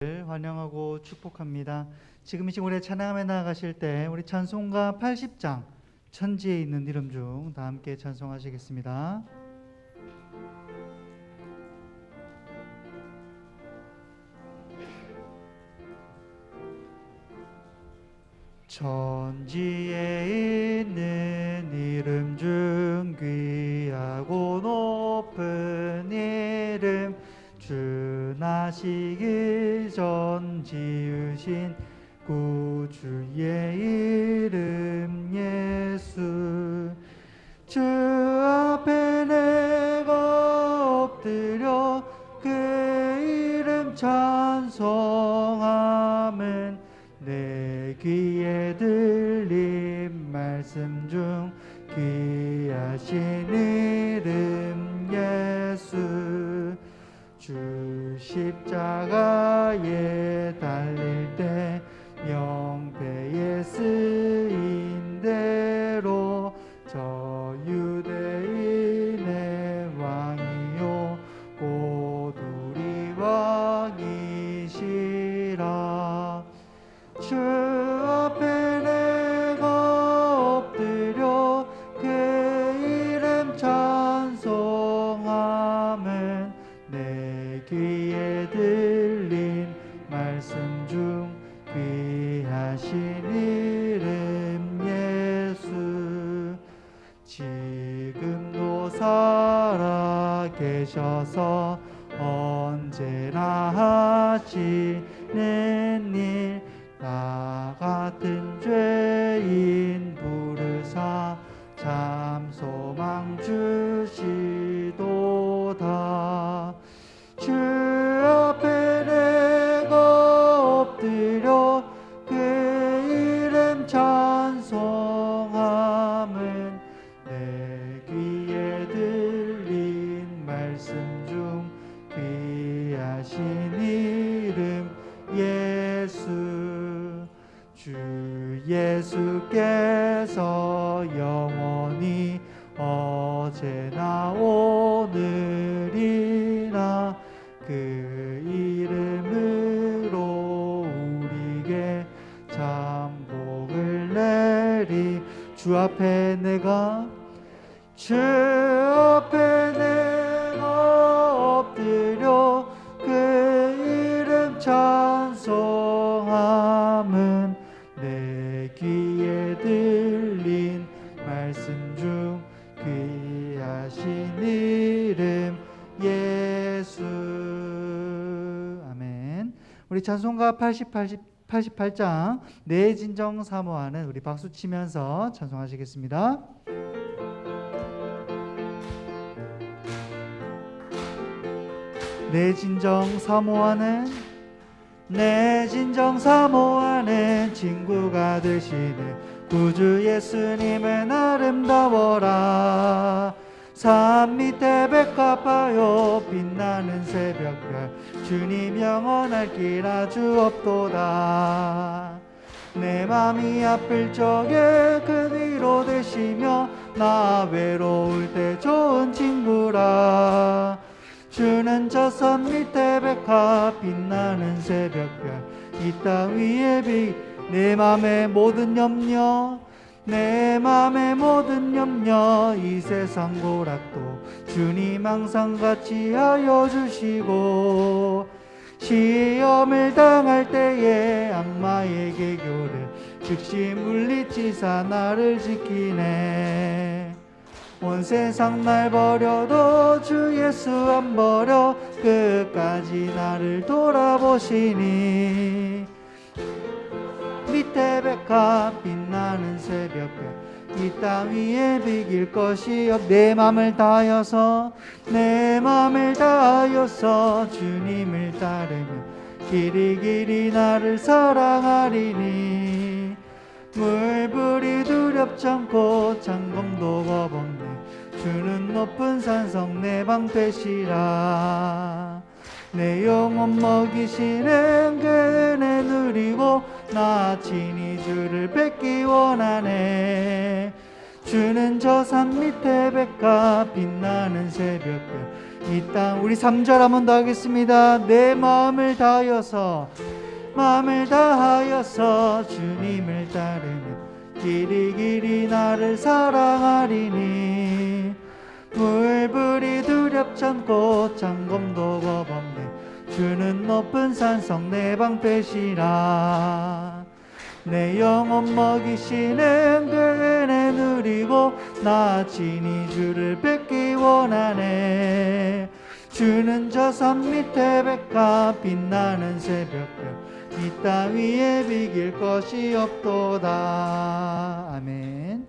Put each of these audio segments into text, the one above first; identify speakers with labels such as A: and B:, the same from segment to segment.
A: 환영하고 축복합니다. 지금 이 시간 우리 찬양하며 나아가실 때 우리 찬송가 80장 천지에 있는 이름 중 다 함께 찬송하시겠습니다. 천지에 있는 이름 중 귀하고 높은 이름, 주 나시기 전 지으신 구주의 이름 예수. 주 앞에 내가 엎드려 그 이름 찬송하면 내 귀에 들린 말씀 중 귀하신 이름 예수. 주 십자가에 달릴 때 명패에 쓰인 대로 저 유대인의 왕이요 곧 우리 왕이시라. 주 앞에 내가 엎드려 그 이름 찬송하면 내 귀에 들린 말씀 중 귀하신 이름 예수. 지금도 살아 계셔서 언제나 하시는 일, 나 같은 죄인 부르사 참 소망 주시도다. 주 앞에 내가 엎드려 그 이름 찬송하면 내 귀에 들린 말씀 중 귀하신 이름 예수. 주 예수께서 영원히 어제나 오늘이나 그 이름으로 우리에게 참 복을 내리. 주 앞에 내가 엎드려 그 이름 찬송함은 내 귀에 들린 말씀 중 귀하신 이름 예수. 아멘. 우리 찬송가 88장 내 진정 사모하는 우리 박수 치면서 찬송하시겠습니다. 내 진정 사모하는, 내 진정 사모하는 친구가 되시는 구주 예수님은 아름다워라. 산 밑에 백합하여 빛나는 새벽별, 주님 영원할 길 아주 없도다. 내 맘이 아플 적에 그 위로 되시며 나 외로울 때 좋은 친구라. 주는 저 산 밑에 백합 빛나는 새벽별, 이 땅 위에 내 맘의 모든 염려, 내 맘의 모든 염려, 이 세상 고락도 주님 항상 같이 하여 주시고, 시험을 당할 때에 악마의 계교를 즉시 물리치사 나를 지키네. 온 세상 날 버려도 주 예수 안 버려 끝까지 나를 돌아보시니. 밑에 백합 빛나는 새벽별, 이 땅 위에 비길 것이 없. 내 맘을 다하여서 주님을 따르며 길이 나를 사랑하리니. 물불이 두렵지 않고 창검도 겁없네. 주는 높은 산성 내 방 되시라. 내 영혼 먹이시는 그 은혜 누리고 나 친히 주를 뵙기 원하네. 주는 저 산 밑에 백합 빛나는 새벽별, 이 땅. 우리 3절 한 번 더 하겠습니다. 내 마음을 다하여서 주님을 따르면 길이 나를 사랑하리니 물불이 두렵잖고 창검도 겁없네 주는 높은 산성 내 방패시라 내 영혼 먹이시는 그 은혜 누리고 나 친히 주를 뵙기 원하네 주는 저 산 밑에 백합 빛나는 새벽별 이 땅 위에 비길 것이 없도다. 아멘.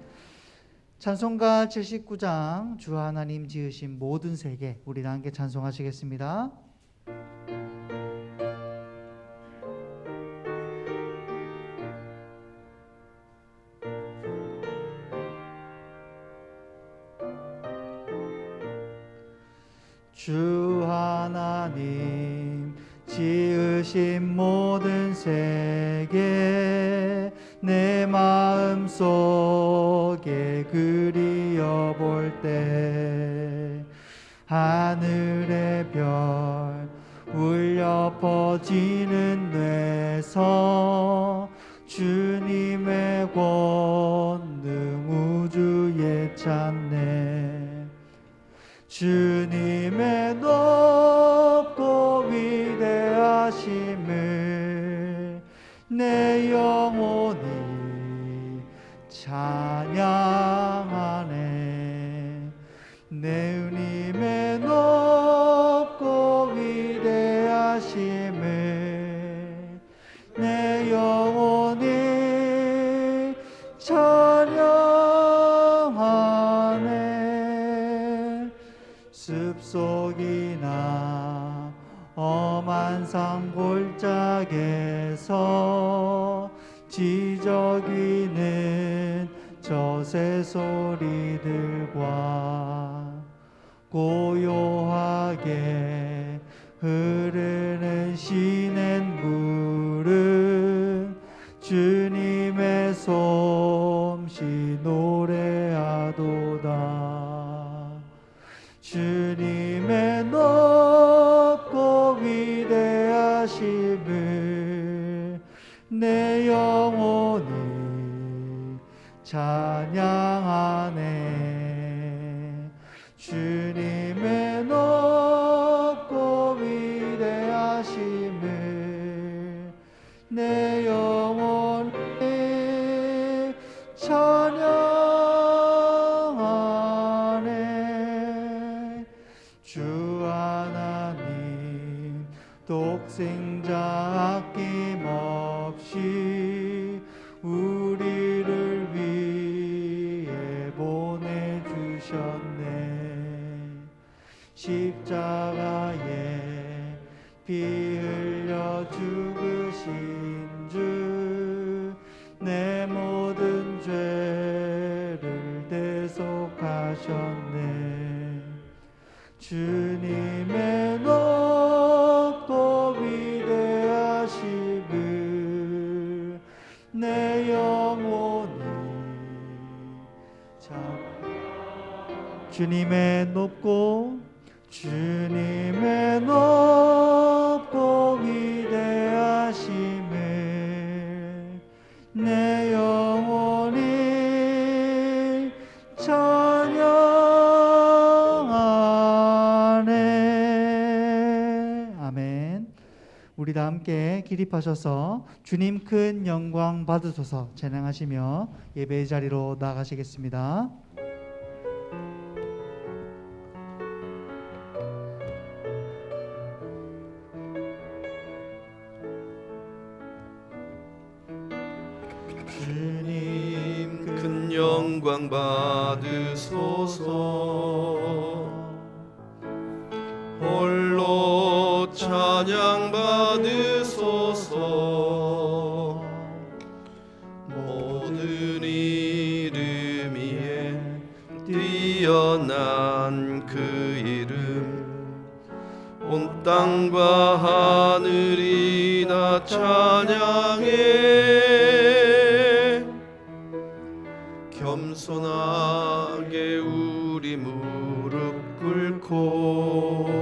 A: 찬송가 79장 주 하나님 지으신 모든 세계 우리 다 함께 찬송하시겠습니다. 주 하나님 지으신 모든 세계 내 마음 속에 그리어 볼 때 하늘의 별 울려 퍼지는 뇌서 주님의 권능 우주에 찾네 주님의 높고 위대하심을 내 영혼이 찬양하네 내 주님의 높고 위대하심을 내 영혼이 찬양하네 숲속이나 험한 산 골짜기에서 지저귀는 저 새소리들과 고요하게 흐르는 시냇물은 주님의 솜씨 노래하도다 주님의 높고 위대하심을 내 영혼이 찬양하네 주님의 높고 위대하심을 내 영혼이 찬양하네 주 하나님 독생자 아낌없이 우리를 위해 보내주셨네 십자가에 피 흘려 죽으신 주 내 모든 죄를 대속하셨네 주님의 높고 위대하심을 내 영혼이 주님의 높고 위대하심을 내 영혼이 찬양하네 아멘 우리 다 함께 기립하셔서 주님 큰 영광 받으소서 찬양하시며 예배의 자리로 나가시겠습니다.
B: 주님 큰 영광 받으소서 홀로 찬양 받으소서 모든 이름 위에 뛰어난 그 이름 온 땅과 하늘이 다 찬양해 겸손하게 우리 무릎 꿇고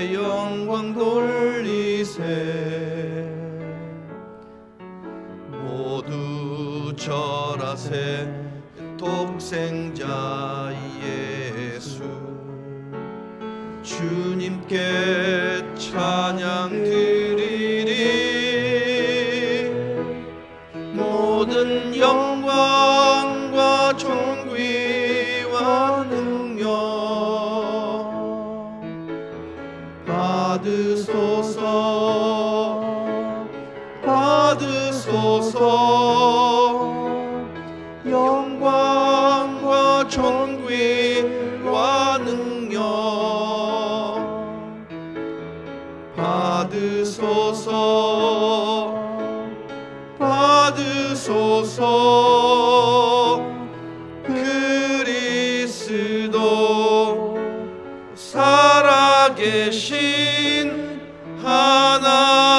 B: 주께 영광 돌리세. 모두 절하세 독생자 예수. 주님께 찬양 드리리. 모든 영광과 존귀와 능력 받으소서. 받으소서. 영광과 존귀와 능력 받으소서. 받으소서. 그리스도 살아계신 하나님.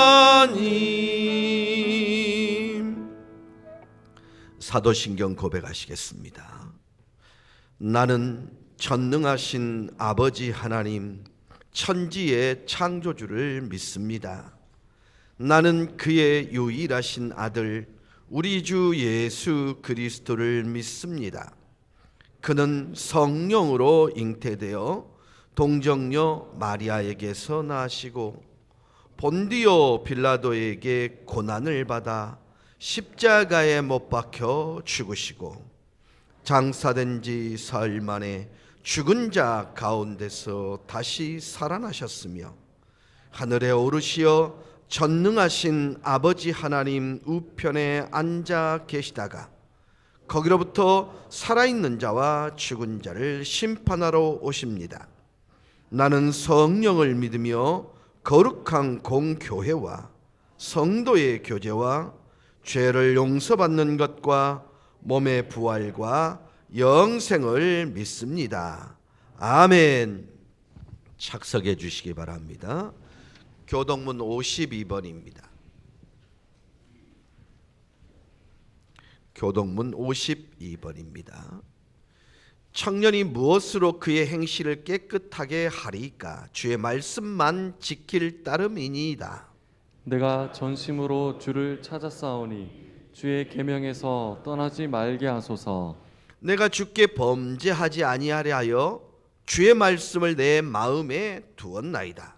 B: 사도신경 고백하시겠습니다. 나는 전능하신 아버지 하나님, 천지의 창조주를 믿습니다. 나는 그의 유일하신 아들 우리 주 예수 그리스도를 믿습니다. 그는 성령으로 잉태되어 동정녀 마리아에게서 나시고 본디오 빌라도에게 고난을 받아 십자가에 못 박혀 죽으시고 장사된 지 사흘 만에 죽은 자 가운데서 다시 살아나셨으며 하늘에 오르시어 전능하신 아버지 하나님 우편에 앉아 계시다가 거기로부터 살아있는 자와 죽은 자를 심판하러 오십니다. 나는 성령을 믿으며 거룩한 공교회와 성도의 교제와 죄를 용서받는 것과 몸의 부활과 영생을 믿습니다. 아멘. 착석해 주시기 바랍니다. 교동문 52번입니다. 교동문 52번입니다. 청년이 무엇으로 그의 행실을 깨끗하게 하리까? 주의 말씀만 지킬 따름이니이다.
C: 내가 전심으로 주를 찾았사오니 주의 계명에서 떠나지 말게 하소서.
B: 내가 주께 범죄하지 아니하려 하여 주의 말씀을 내 마음에 두었나이다.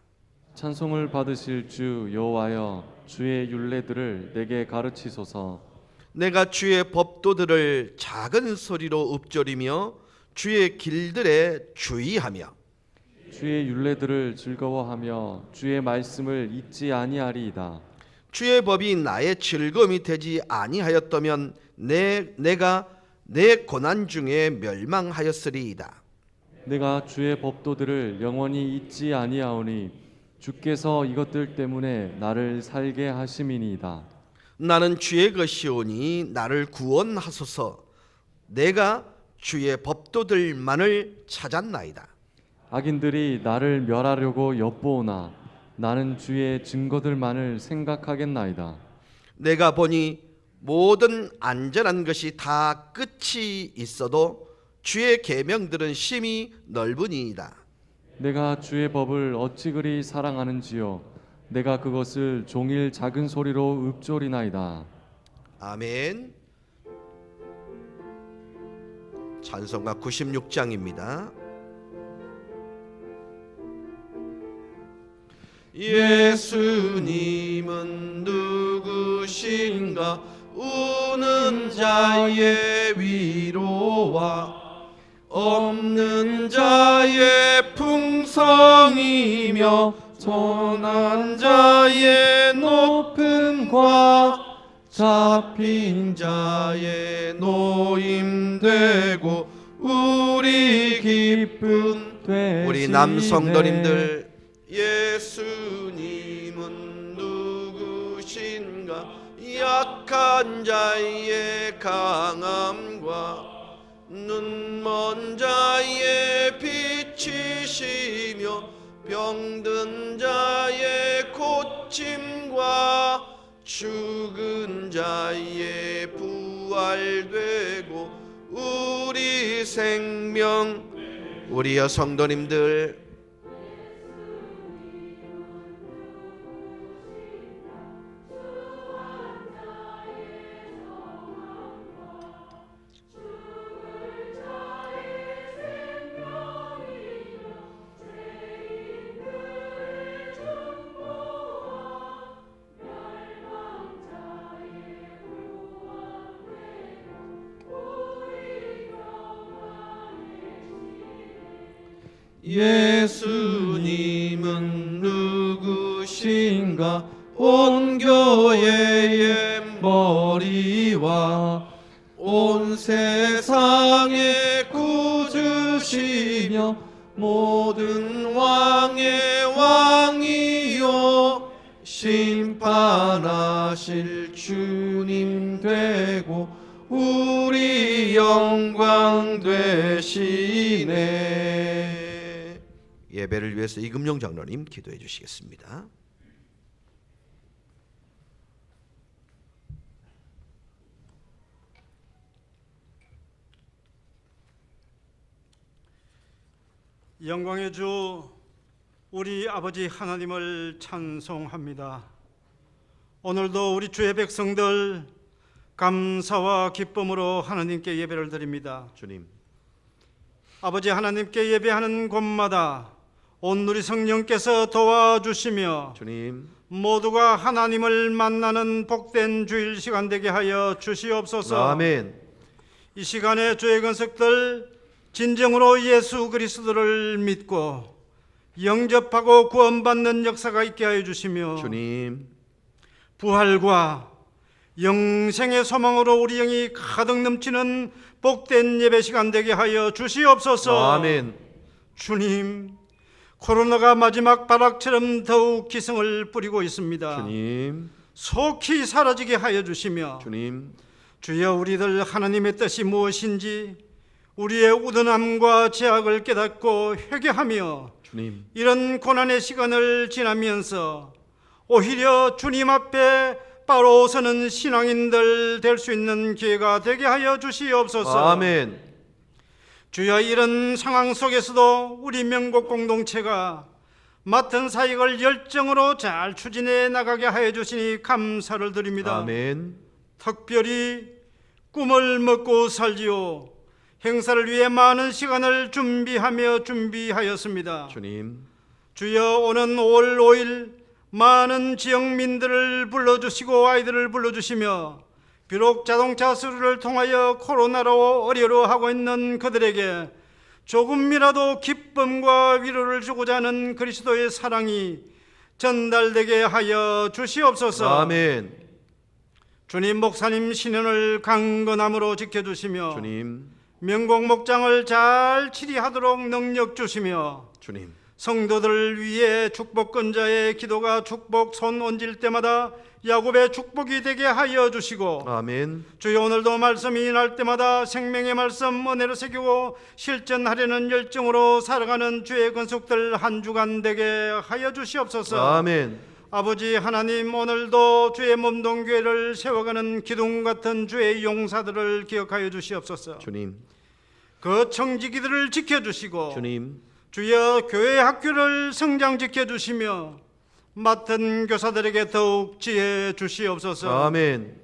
C: 찬송을 받으실 주 여호와여, 주의 율례들을 내게 가르치소서.
B: 내가 주의 법도들을 작은 소리로 읊조리며 주의 길들에 주의하며
C: 주의 율례들을 즐거워하며 주의 말씀을 잊지 아니하리이다.
B: 주의 법이 나의 즐거움이 되지 아니하였다면 내가 내 고난 중에 멸망하였으리이다.
C: 내가 주의 법도들을 영원히 잊지 아니하오니 주께서 이것들 때문에 나를 살게 하심이니이다.
B: 나는 주의 것이오니 나를 구원하소서. 내가 주의 법도들만을 찾았나이다.
C: 악인들이 나를 멸하려고 엿보오나 나는 주의 증거들만을 생각하겠나이다.
B: 내가 보니 모든 안전한 것이 다 끝이 있어도 주의 계명들은 심히 넓으니이다.
C: 내가 주의 법을 어찌 그리 사랑하는지요. 내가 그것을 종일 작은 소리로 읊조리나이다.
B: 아멘. 찬송가 96장입니다. 예수님은 누구신가? 우는 자의 위로와 없는 자의 풍성이며 전한 자의 높음과 잡힌 자의 노임되고 우리 기쁨
C: 되시네.
B: 우리 남성도님들 예수님은 누구신가? 약한 자의 강함과 눈먼 자의 빛이시며 병든 자의 고침과 죽은 자의 부활되고 우리 생명 우리 여성도님들 예수님은 누구신가? 온 교회의 머리와 온 세상의 구주시며 모든 왕의 왕이요 심판하실 주님 되고 우리 영광 되시네. 예배를 위해서 이금용 장로님 기도해 주시겠습니다.
D: 영광의 주 우리 아버지 하나님을 찬송합니다. 오늘도 우리 주의 백성들 감사와 기쁨으로 하나님께 예배를 드립니다.
B: 주님,
D: 아버지 하나님께 예배하는 곳마다 온누리 성령께서 도와주시며
B: 주님,
D: 모두가 하나님을 만나는 복된 주일 시간 되게 하여 주시옵소서.
B: 아멘.
D: 이 시간에 주의 건석들 진정으로 예수 그리스도를 믿고 영접하고 구원받는 역사가 있게 하여 주시며
B: 주님,
D: 부활과 영생의 소망으로 우리 영이 가득 넘치는 복된 예배 시간 되게 하여 주시옵소서.
B: 아멘.
D: 주님, 코로나가 마지막 발악처럼 더욱 기승을 뿌리고 있습니다.
B: 주님,
D: 속히 사라지게 하여 주시며
B: 주님,
D: 주여 우리들 하나님의 뜻이 무엇인지 우리의 우둔함과 죄악을 깨닫고 회개하며
B: 주님,
D: 이런 고난의 시간을 지나면서 오히려 주님 앞에 바로 서는 신앙인들 될 수 있는 기회가 되게 하여 주시옵소서.
B: 아멘.
D: 주여 이런 상황 속에서도 우리 명곡 공동체가 맡은 사역을 열정으로 잘 추진해 나가게 하여 주시니 감사를 드립니다.
B: 아멘.
D: 특별히 꿈을 먹고 살지요 행사를 위해 많은 시간을 준비하였습니다.
B: 주님,
D: 주여 오는 5월 5일 많은 지역민들을 불러주시고 아이들을 불러주시며 비록 자동차 수리를 통하여 코로나로 어려워하고 있는 그들에게 조금이라도 기쁨과 위로를 주고자 하는 그리스도의 사랑이 전달되게 하여 주시옵소서.
B: 아멘.
D: 주님 목사님 신현을 강건함으로 지켜주시며
B: 주님,
D: 명곡 목장을 잘 치리하도록 능력 주시며
B: 주님,
D: 성도들을 위해 축복권자의 기도가 축복 손 얹을 때마다 야곱의 축복이 되게 하여 주시고
B: 아멘.
D: 주여 오늘도 말씀이 날 때마다 생명의 말씀 은혜로 새기고 실천하려는 열정으로 살아가는 주의 건속들 한 주간 되게 하여 주시옵소서.
B: 아멘.
D: 아버지 하나님 오늘도 주의 몸동교회를 세워가는 기둥 같은 주의 용사들을 기억하여 주시옵소서.
B: 주님,
D: 그 청지기들을 지켜주시고
B: 주님,
D: 주여 교회 학교를 성장시켜 주시며 맡은 교사들에게 더욱 지혜 주시옵소서.
B: 아멘.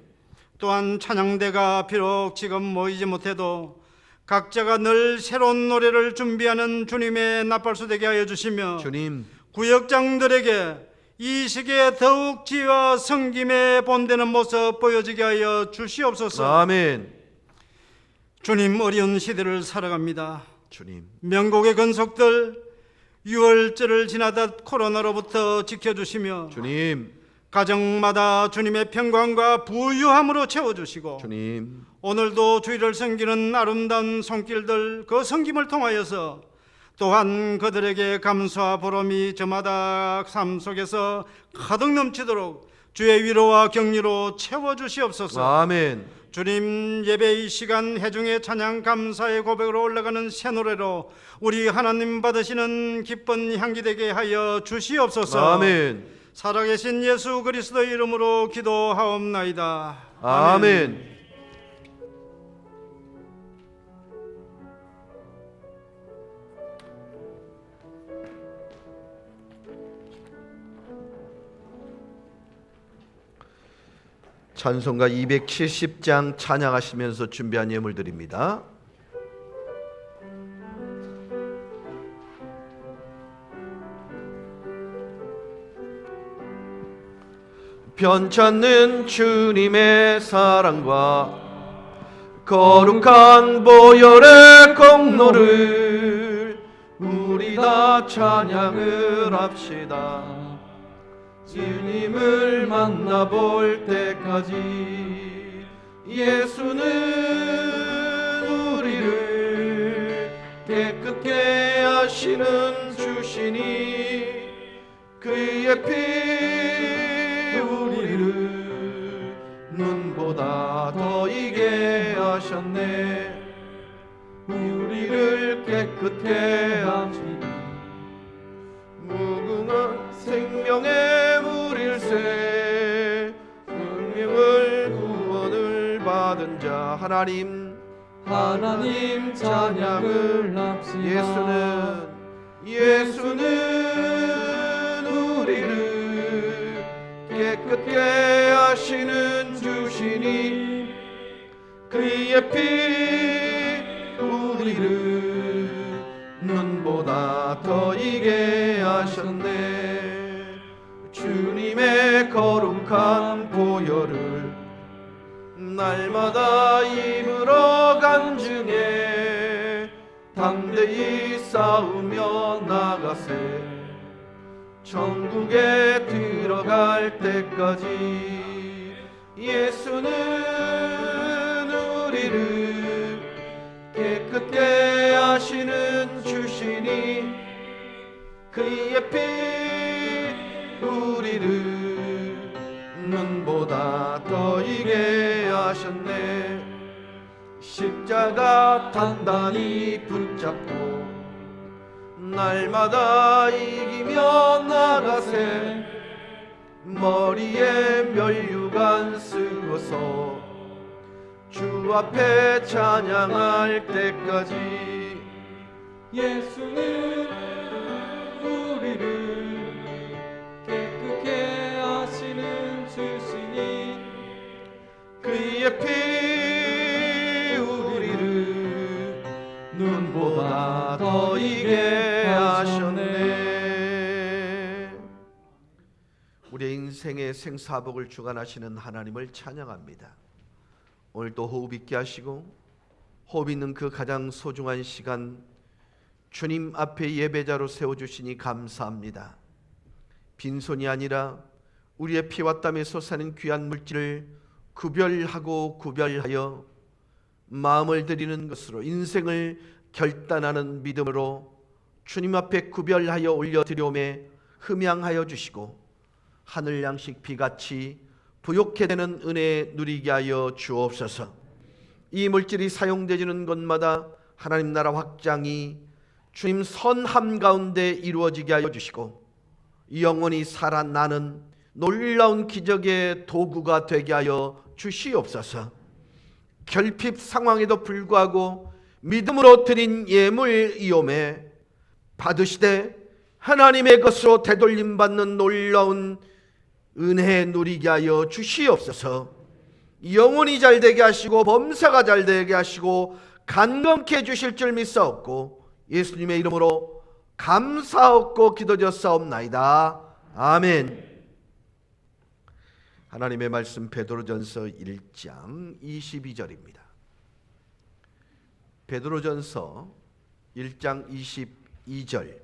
D: 또한 찬양대가 비록 지금 모이지 못해도 각자가 늘 새로운 노래를 준비하는 주님의 나팔수 되게 하여 주시며
B: 주님,
D: 구역장들에게 이 시기에 더욱 지혜와 성김에 본되는 모습 보여지게 하여 주시옵소서.
B: 아멘.
D: 주님 어려운 시대를 살아갑니다.
B: 주님,
D: 명곡의 건속들 6월절을 지나다 코로나로부터 지켜주시며
B: 주님,
D: 가정마다 주님의 평강과 부유함으로 채워주시고
B: 주님,
D: 오늘도 주의를 섬기는 아름다운 손길들 그 섬김을 통하여서 또한 그들에게 감사와 보람이 저마다 삶 속에서 가득 넘치도록 주의 위로와 격려로 채워주시옵소서.
B: 아멘.
D: 주님 예배 이 시간 해중의 찬양 감사의 고백으로 올라가는 새 노래로 우리 하나님 받으시는 기쁜 향기 되게 하여 주시옵소서.
B: 아멘.
D: 살아계신 예수 그리스도의 이름으로 기도하옵나이다.
B: 아멘. 찬송가 270장 찬양하시면서 준비한 예물들입니다. 편찮는 주님의 사랑과 거룩한 보혈의 공로를 우리 다 날마다 찬양을 합시다. 주님을 만나볼 때까지 예수는 우리를 깨끗게 하시는 주시니 그의 피 우리를 눈보다 더 이게 하셨네. 우리를 깨끗게 하시니 무궁한 생명의 물일새 생명을 구원을 받은 자 하나님
C: 찬양을 합시다.
B: 예수는 우리를 깨끗게 하시는 주시니 그의 피 우리를 눈보다 더 이게 하셨네. 주님의 거룩한 보혈을 날마다 입으로 간증해 담대히 싸우며 나가세. 천국에 들어갈 때까지 예수는 우리를 깨끗게 하시는 주시니 그의 피 우리를 눈보다 더 이게 하셨네. 십자가 단단히 붙잡고 날마다 이기며 나가세. 머리에 면류관 쓰고서 주 앞에 찬양할 때까지
C: 예수는 우리를 깨끗게 하시는 주시니
B: 그의 피 우리를 눈보다 더 이게 하셨네. 우리의 인생의 생사복을 주관하시는 하나님을 찬양합니다. 오늘도 호흡 있게 하시고 호흡 있는 그 가장 소중한 시간 주님 앞에 예배자로 세워주시니 감사합니다. 빈손이 아니라 우리의 피와 땀에 솟아는 귀한 물질을 구별하여 마음을 드리는 것으로 인생을 결단하는 믿음으로 주님 앞에 구별하여 올려드려오매 흠양하여 주시고 하늘 양식 비같이 부욕해 되는 은혜 누리게 하여 주옵소서. 이 물질이 사용되지는 곳마다 하나님 나라 확장이 주님 선함 가운데 이루어지게 하여 주시고 영원히 살아나는 놀라운 기적의 도구가 되게 하여 주시옵소서. 결핍 상황에도 불구하고 믿음으로 드린 예물이오매 받으시되 하나님의 것으로 되돌림 받는 놀라운 은혜 누리게 하여 주시옵소서. 영혼이 잘되게 하시고 범사가 잘되게 하시고 간검케 해주실 줄 믿사옵고 예수님의 이름으로 감사하옵고 기도드렸사옵나이다. 아멘. 하나님의 말씀 베드로전서 1장 22절입니다. 베드로전서 1장 22절.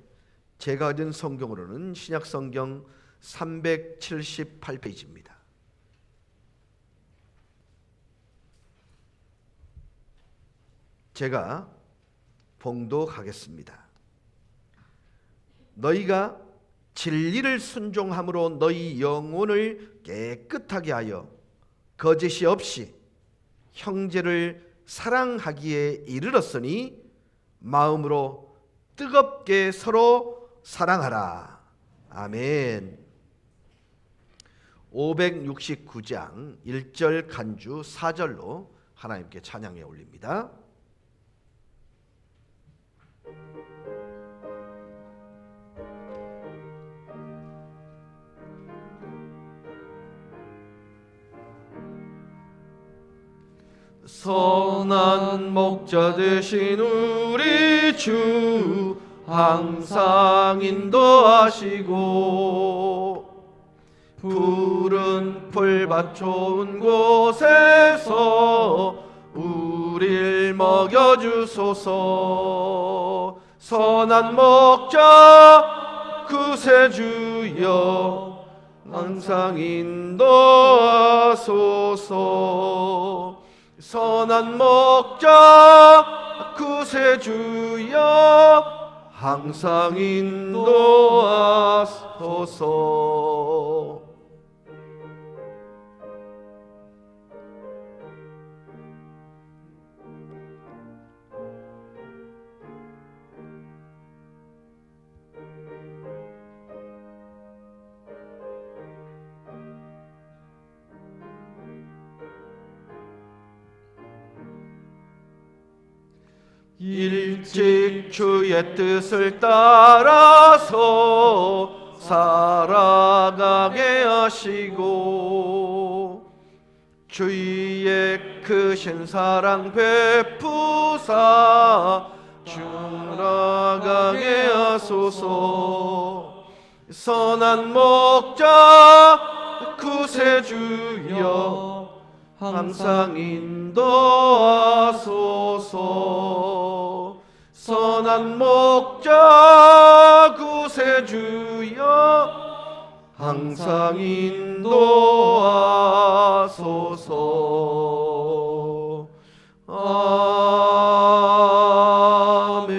B: 제가 가진 성경으로는 신약성경 378페이지입니다. 제가 봉독하겠습니다. 너희가 진리를 순종함으로 너희 영혼을 깨끗하게 하여 거짓이 없이 형제를 사랑하기에 이르렀으니 마음으로 뜨겁게 서로 사랑하라. 아멘. 569장 1절 간주 4절로 하나님께 찬양해 올립니다. 선한 목자 되신 우리 주 항상 인도하시고 푸른 풀밭 좋은 곳에서 우릴 먹여주소서. 선한 목자 구세주여 항상 인도하소서. 선한 목자 구세주여 항상 인도하소서. 일찍 주의 뜻을 따라서 살아가게 하시고 주의 크신 사랑 베푸사 주나가게 하소서. 선한 목자 구세주여 항상 인도하소서. 선한 목자 구세주여 항상 인도하소서. 아멘.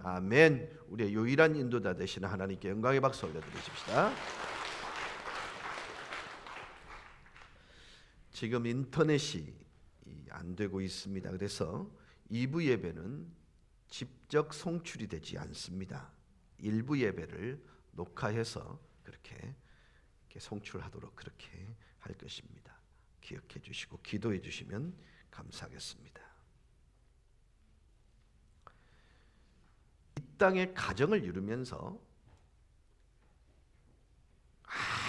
B: 아멘. 우리의 유일한 인도자 되시는 하나님께 영광의 박수 올려드리십시다. 지금 인터넷이 안 되고 있습니다. 그래서 2부 예배는 직접 송출이 되지 않습니다. 1부 예배를 녹화해서 그렇게 송출하도록 그렇게 할 것입니다. 기억해 주시고 기도해 주시면 감사하겠습니다. 이 땅의 가정을 이루면서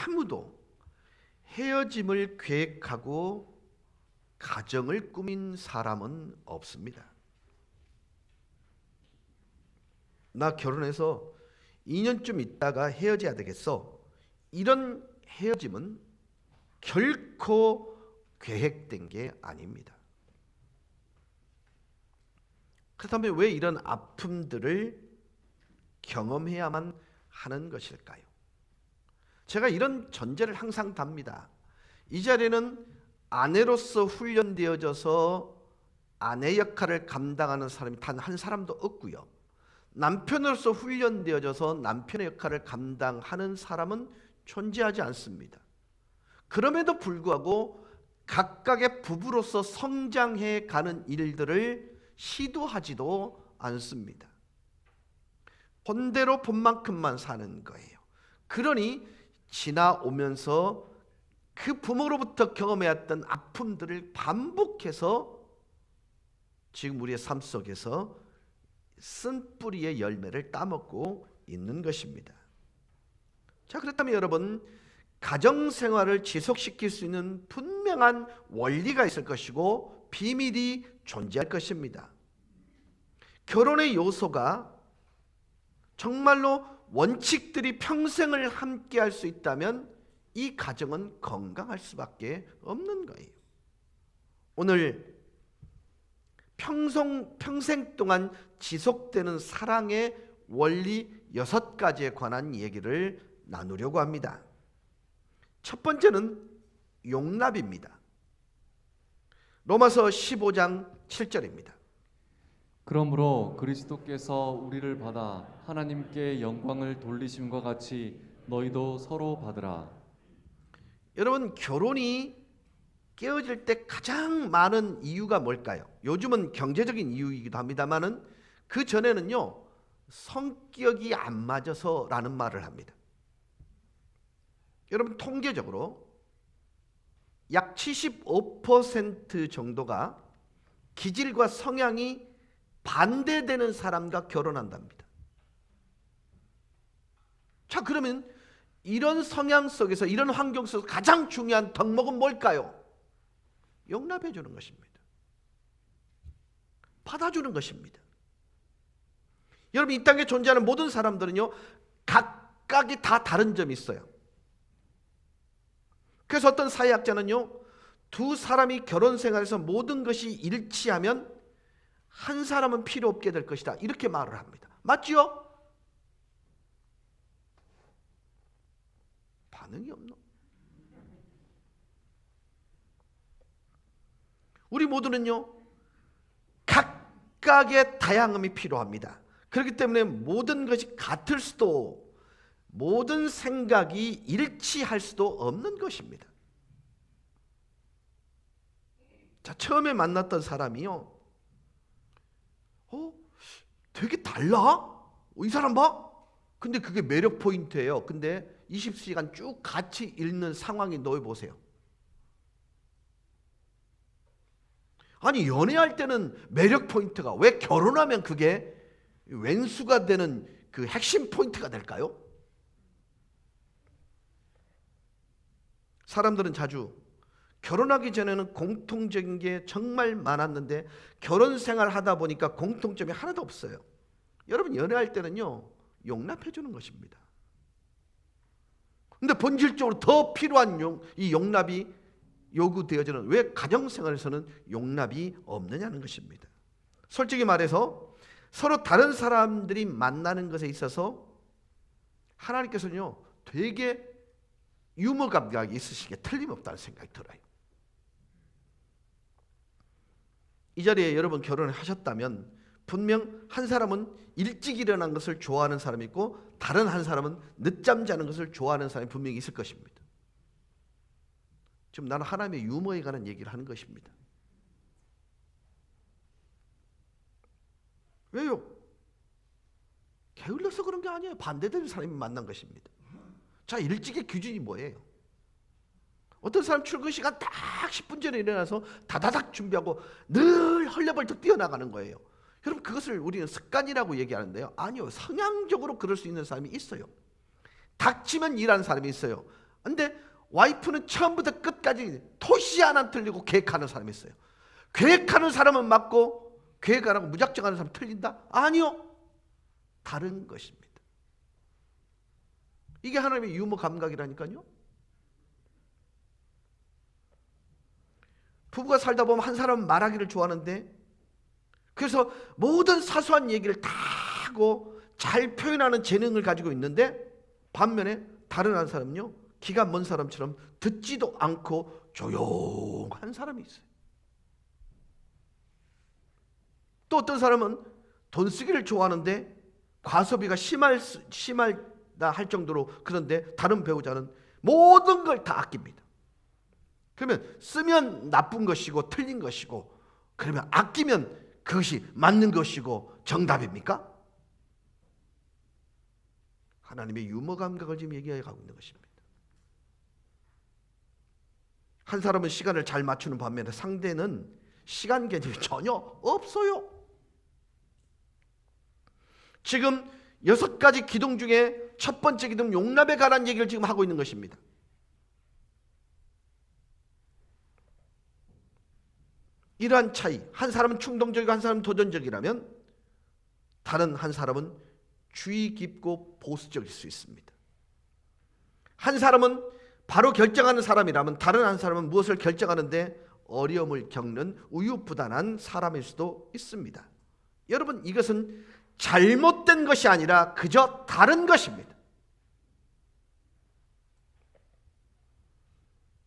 B: 아무도 헤어짐을 계획하고 가정을 꾸민 사람은 없습니다. 나 결혼해서 2년쯤 있다가 헤어져야 되겠어. 이런 헤어짐은 결코 계획된 게 아닙니다. 그렇다면 왜 이런 아픔들을 경험해야만 하는 것일까요? 제가 이런 전제를 항상 답니다. 이 자리에는 아내로서 훈련되어져서 아내 역할을 감당하는 사람이 단 한 사람도 없고요. 남편으로서 훈련되어져서 남편의 역할을 감당하는 사람은 존재하지 않습니다. 그럼에도 불구하고 각각의 부부로서 성장해 가는 일들을 시도하지도 않습니다. 본대로 본 만큼만 사는 거예요. 그러니 지나오면서 그 부모로부터 경험해왔던 아픔들을 반복해서 지금 우리의 삶 속에서 쓴뿌리의 열매를 따먹고 있는 것입니다. 자, 그렇다면 여러분, 가정생활을 지속시킬 수 있는 분명한 원리가 있을 것이고 비밀이 존재할 것입니다. 결혼의 요소가 정말로 원칙들이 평생을 함께 할 수 있다면 이 가정은 건강할 수밖에 없는 거예요. 오늘 평생 동안 지속되는 사랑의 원리 6가지에 관한 얘기를 나누려고 합니다. 첫 번째는 용납입니다. 로마서 15장 7절입니다.
C: 그러므로 그리스도께서 우리를 받아 하나님께 영광을 돌리심과 같이 너희도 서로 받으라.
B: 여러분, 결혼이 깨어질 때 가장 많은 이유가 뭘까요? 요즘은 경제적인 이유이기도 합니다만은 그 전에는요, 성격이 안 맞아서라는 말을 합니다. 여러분, 통계적으로 약 75% 정도가 기질과 성향이 반대되는 사람과 결혼한답니다. 자, 그러면 이런 성향 속에서, 이런 환경 속에서 가장 중요한 덕목은 뭘까요? 용납해 주는 것입니다. 받아주는 것입니다. 여러분, 이 땅에 존재하는 모든 사람들은요, 각각이 다 다른 점이 있어요. 그래서 어떤 사회학자는요, 두 사람이 결혼 생활에서 모든 것이 일치하면 한 사람은 필요 없게 될 것이다. 이렇게 말을 합니다. 맞지요? 반응이 없노? 우리 모두는요, 각각의 다양함이 필요합니다. 그렇기 때문에 모든 것이 같을 수도, 모든 생각이 일치할 수도 없는 것입니다. 자, 처음에 만났던 사람이요, 되게 달라? 이 사람 봐? 근데 그게 매력 포인트예요. 근데 20시간 쭉 같이 읽는 상황이 놓여보세요. 아니, 연애할 때는 매력 포인트가 왜 결혼하면 그게 왼수가 되는 그 핵심 포인트가 될까요? 사람들은 자주 결혼하기 전에는 공통적인 게 정말 많았는데 결혼 생활 하다 보니까 공통점이 하나도 없어요. 여러분, 연애할 때는요, 용납해 주는 것입니다. 근데 본질적으로 더 필요한 이 용납이 요구되어지는, 왜 가정생활에서는 용납이 없느냐는 것입니다. 솔직히 말해서 서로 다른 사람들이 만나는 것에 있어서 하나님께서는요, 되게 유머 감각이 있으시게 틀림없다는 생각이 들어요. 이 자리에 여러분 결혼을 하셨다면 분명 한 사람은 일찍 일어난 것을 좋아하는 사람이 있고 다른 한 사람은 늦잠 자는 것을 좋아하는 사람이 분명히 있을 것입니다. 지금 나는 하나님의 유머에 관한 얘기를 하는 것입니다. 왜요? 게을러서 그런 게 아니에요. 반대되는 사람이 만난 것입니다. 자, 일찍의 기준이 뭐예요? 어떤 사람 출근 시간 딱 10분 전에 일어나서 다다닥 준비하고 늘 헐레벌떡 뛰어나가는 거예요. 여러분, 그것을 우리는 습관이라고 얘기하는데요, 아니요, 성향적으로 그럴 수 있는 사람이 있어요. 닥치면 일하는 사람이 있어요. 근데 와이프는 처음부터 끝까지 토시 하나 틀리고 계획하는 사람이 있어요. 계획하는 사람은 맞고 계획 안 하고 무작정 하는 사람 틀린다? 아니요, 다른 것입니다. 이게 하나님의 유머 감각이라니까요. 부부가 살다 보면 한 사람은 말하기를 좋아하는데, 그래서 모든 사소한 얘기를 다 하고 잘 표현하는 재능을 가지고 있는데, 반면에 다른 한 사람은요, 기가 먼 사람처럼 듣지도 않고 조용한 사람이 있어요. 또 어떤 사람은 돈 쓰기를 좋아하는데 과소비가 심하다 할 정도로, 그런데 다른 배우자는 모든 걸 다 아낍니다. 그러면 쓰면 나쁜 것이고 틀린 것이고, 그러면 아끼면 그것이 맞는 것이고 정답입니까? 하나님의 유머 감각을 지금 얘기하고 있는 것입니다. 한 사람은 시간을 잘 맞추는 반면에 상대는 시간 개념이 전혀 없어요. 지금 6가지 기둥 중에 첫 번째 기둥 용납에 관한 얘기를 지금 하고 있는 것입니다. 이러한 차이, 한 사람은 충동적이고 한 사람은 도전적이라면 다른 한 사람은 주의 깊고 보수적일 수 있습니다. 한 사람은 바로 결정하는 사람이라면 다른 한 사람은 무엇을 결정하는데 어려움을 겪는 우유부단한 사람일 수도 있습니다. 여러분, 이것은 잘못된 것이 아니라 그저 다른 것입니다.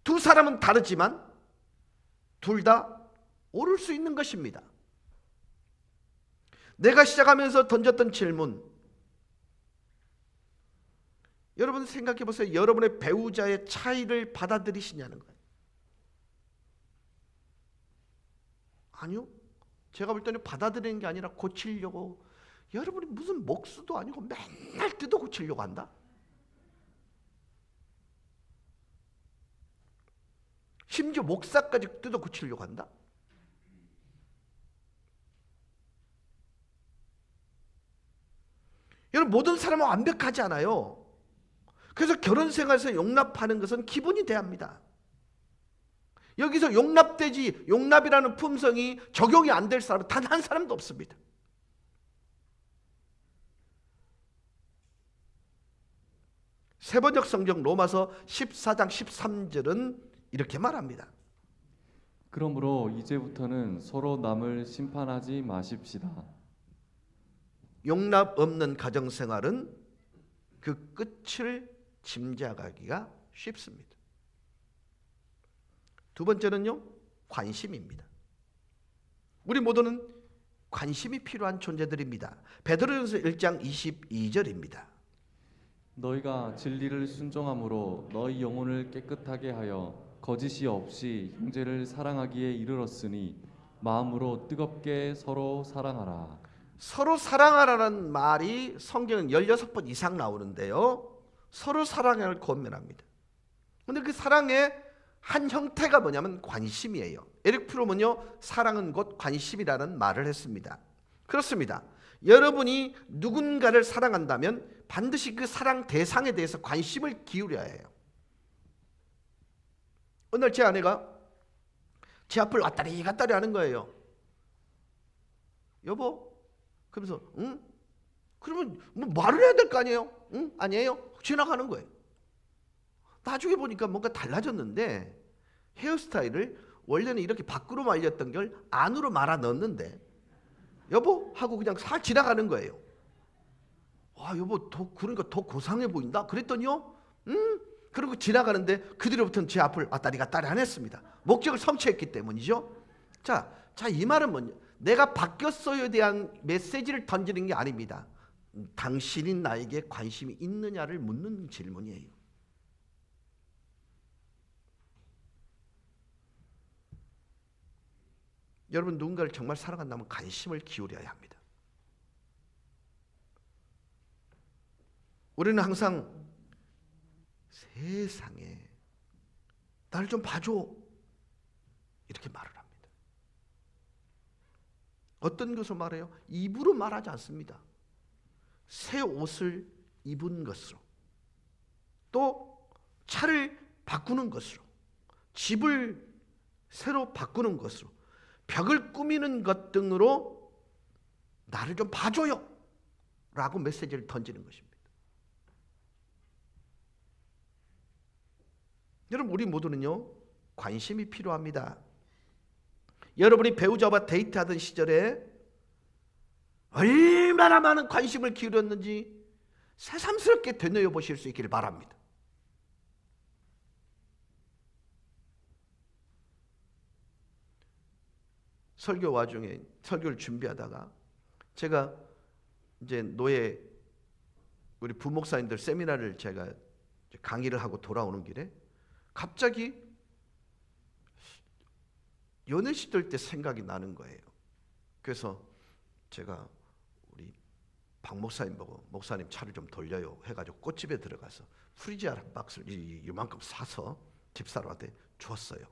B: 두 사람은 다르지만 둘 다 옳을 수 있는 것입니다. 내가 시작하면서 던졌던 질문, 여러분 생각해 보세요. 여러분의 배우자의 차이를 받아들이시냐는 거예요. 아니요, 제가 볼 때는 받아들이는 게 아니라 고치려고, 여러분이 무슨 목수도 아니고 맨날 뜯어 고치려고 한다? 심지어 목사까지 뜯어 고치려고 한다? 여러분, 모든 사람은 완벽하지 않아요. 그래서 결혼 생활에서 용납하는 것은 기본이 돼야 합니다. 여기서 용납이라는 품성이 적용이 안 될 사람은 단 한 사람도 없습니다. 세번역 성경 로마서 14장 13절은 이렇게 말합니다.
C: 그러므로 이제부터는 서로 남을 심판하지 마십시다.
B: 용납 없는 가정생활은 그 끝을 짐작하기가 쉽습니다. 두 번째는요, 관심입니다. 우리 모두는 관심이 필요한 존재들입니다. 베드로전서 1장 22절입니다.
C: 너희가 진리를 순종함으로 너희 영혼을 깨끗하게 하여 거짓이 없이 형제를 사랑하기에 이르렀으니 마음으로 뜨겁게 서로 사랑하라.
B: 서로 사랑하라는 말이 성경은 16번 이상 나오는데요, 서로 사랑을 권면합니다. 그런데 그 사랑의 한 형태가 뭐냐면 관심이에요. 에릭 프롬은요, 사랑은 곧 관심이라는 말을 했습니다. 그렇습니다. 여러분이 누군가를 사랑한다면 반드시 그 사랑 대상에 대해서 관심을 기울여야 해요. 어느 날 제 아내가 제 앞을 왔다리 갔다리 하는 거예요. 여보? 그러면서 응? 그러면 뭐 말을 해야 될 거 아니에요? 응? 아니에요? 지나가는 거예요. 나중에 보니까 뭔가 달라졌는데 헤어스타일을 원래는 이렇게 밖으로 말렸던 걸 안으로 말아 넣었는데 여보? 하고 그냥 살 지나가는 거예요. 와, 여보, 그러니까 더 고상해 보인다? 그랬더니요, 그리고 지나가는데 그 뒤로부터는 제 앞을 왔다리 갔다리 안 했습니다. 목적을 성취했기 때문이죠. 자, 이 말은 뭐냐? 내가 바뀌었어요에 대한 메시지를 던지는 게 아닙니다. 당신이 나에게 관심이 있느냐를 묻는 질문이에요. 여러분, 누군가를 정말 사랑한다면 관심을 기울여야 합니다. 우리는 항상 세상에 나를 좀 봐줘 이렇게 말을 합니다. 어떤 것으로 말해요? 입으로 말하지 않습니다. 새 옷을 입은 것으로, 또 차를 바꾸는 것으로, 집을 새로 바꾸는 것으로, 벽을 꾸미는 것 등으로 나를 좀 봐줘요 라고 메시지를 던지는 것입니다. 여러분, 우리 모두는요, 관심이 필요합니다. 여러분이 배우자와 데이트하던 시절에 얼마나 많은 관심을 기울였는지 새삼스럽게 되뇌어 보실 수 있기를 바랍니다. 설교 와중에 설교를 준비하다가 제가 이제 노예 우리 부목사님들 세미나를 제가 강의를 하고 돌아오는 길에 갑자기 연애 시절 때 생각이 나는 거예요. 그래서 제가 우리 박 목사님 보고 목사님 차를 좀 돌려요 해가지고 꽃집에 들어가서 프리지아 한 박스를 이만큼 사서 집사람한테 줬어요.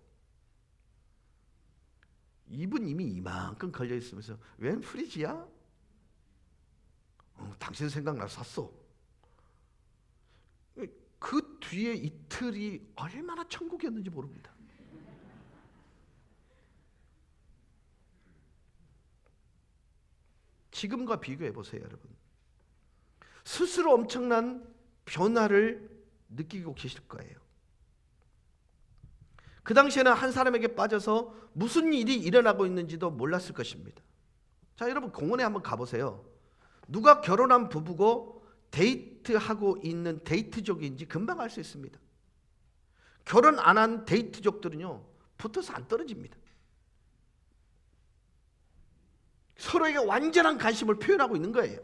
B: 입은 이미 이만큼 걸려 있으면서 웬 프리지아? 당신 생각나서 샀어. 그 뒤에 이틀이 얼마나 천국이었는지 모릅니다. 지금과 비교해 보세요, 여러분. 스스로 엄청난 변화를 느끼고 계실 거예요. 그 당시에는 한 사람에게 빠져서 무슨 일이 일어나고 있는지도 몰랐을 것입니다. 자, 여러분, 공원에 한번 가보세요. 누가 결혼한 부부고 데이트하고 있는 데이트족인지 금방 알 수 있습니다. 결혼 안 한 데이트족들은요, 붙어서 안 떨어집니다. 서로에게 완전한 관심을 표현하고 있는 거예요.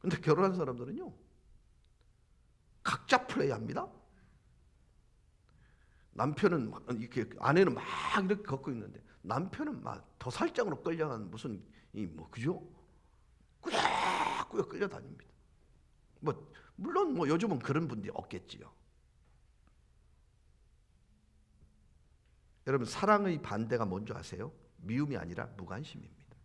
B: 근데 결혼한 사람들은요, 각자 플레이합니다. 남편은 이렇게, 아내는 막 이렇게 걷고 있는데 남편은 막 더 살짝으로 끌려간 무슨 그죠? 꾸역꾸역 끌려다닙니다. 물론 요즘은 그런 분들이 없겠지요. 여러분, 사랑의 반대가 뭔지 아세요? 미움이 아니라 무관심입니다.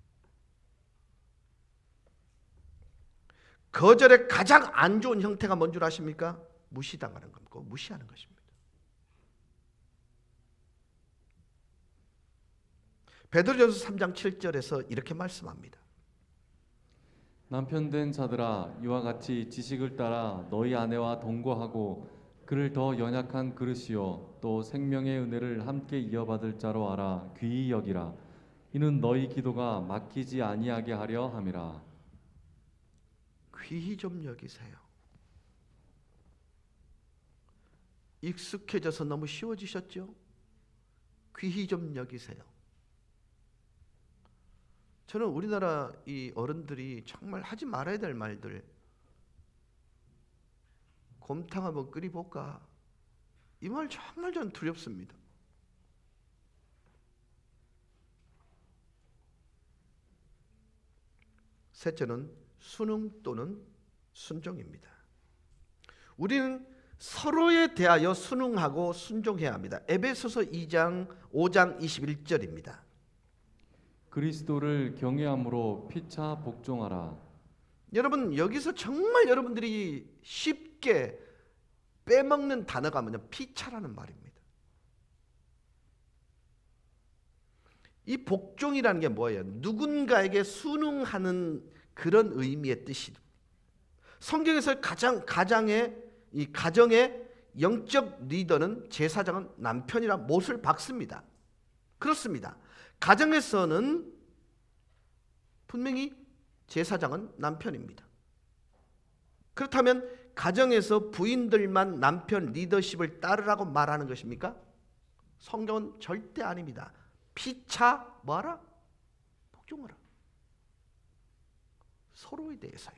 B: 거절의 가장 안 좋은 형태가 뭔 줄 아십니까? 무시당하는 거고 무시하는 것입니다. 베드로전서 3장 7절에서 이렇게 말씀합니다.
C: 남편 된 자들아, 이와 같이 지식을 따라 너희 아내와 동거하고 그를 더 연약한 그릇이요 또 생명의 은혜를 함께 이어받을 자로 알아 귀히 여기라. 이는 너희 기도가 막히지 아니하게 하려 함이라.
B: 귀히 좀 여기세요. 익숙해져서 너무 쉬워지셨죠? 귀히 좀 여기세요. 저는 우리나라 이 어른들이 정말 하지 말아야 될 말들, 곰탕 한번 끓여볼까? 이 말 정말 전 두렵습니다. 셋째는 순응 또는 순종입니다. 우리는 서로에 대하여 순응하고 순종해야 합니다. 에베소서 5장 21절입니다.
C: 그리스도를 경외함으로 피차 복종하라.
B: 여러분, 여기서 정말 여러분들이 쉽게 빼먹는 단어가 뭐냐? 피차라는 말입니다. 이 복종이라는 게 뭐예요? 누군가에게 순응하는 그런 의미의 뜻이. 성경에서 가정의 영적 리더는, 제사장은 남편이라 못을 박습니다. 그렇습니다. 가정에서는 분명히 제사장은 남편입니다. 그렇다면 가정에서 부인들만 남편 리더십을 따르라고 말하는 것입니까? 성경은 절대 아닙니다. 피차 뭐하라? 복종하라. 서로에 대해서요.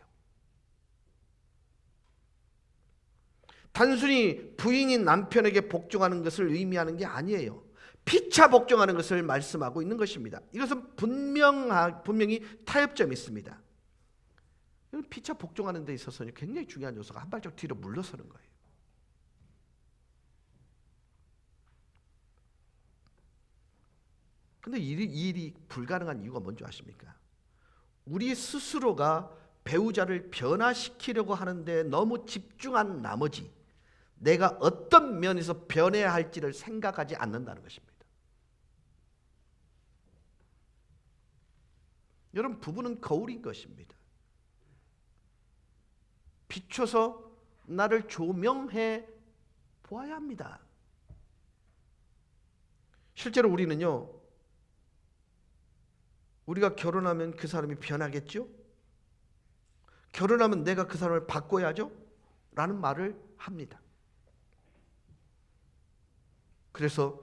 B: 단순히 부인이 남편에게 복종하는 것을 의미하는 게 아니에요. 피차 복종하는 것을 말씀하고 있는 것입니다. 이것은 분명히 타협점이 있습니다. 피차 복종하는 데 있어서 굉장히 중요한 요소가 한 발짝 뒤로 물러서는 거예요. 근데 이 일이 불가능한 이유가 뭔지 아십니까? 우리 스스로가 배우자를 변화시키려고 하는데 너무 집중한 나머지 내가 어떤 면에서 변해야 할지를 생각하지 않는다는 것입니다. 여러분, 부부는 거울인 것입니다. 비춰서 나를 조명해 보아야 합니다. 실제로 우리는요, 우리가 결혼하면 그 사람이 변하겠죠? 결혼하면 내가 그 사람을 바꿔야죠? 라는 말을 합니다. 그래서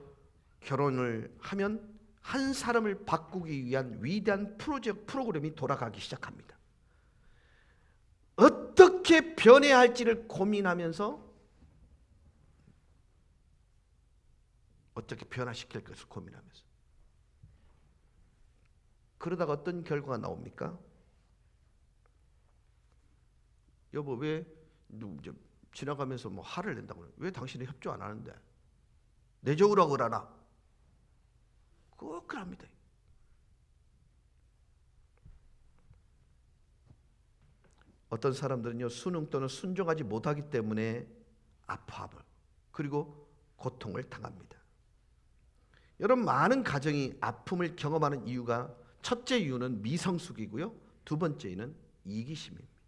B: 결혼을 하면 한 사람을 바꾸기 위한 위대한 프로그램이 돌아가기 시작합니다. 어떻게 변해야 할지를 고민하면서 어떻게 변화시킬 것을 고민하면서 그러다가 어떤 결과가 나옵니까? 여보, 왜 지나가면서 뭐 화를 낸다고 그래? 왜 당신이 협조 안 하는데? 내적으로 그러나? 꼭 그럽니다. 어떤 사람들은요, 순응 또는 순종하지 못하기 때문에 아파함을 그리고 고통을 당합니다. 여러분, 많은 가정이 아픔을 경험하는 이유가, 첫째 이유는 미성숙이고요, 두 번째는 이기심입니다.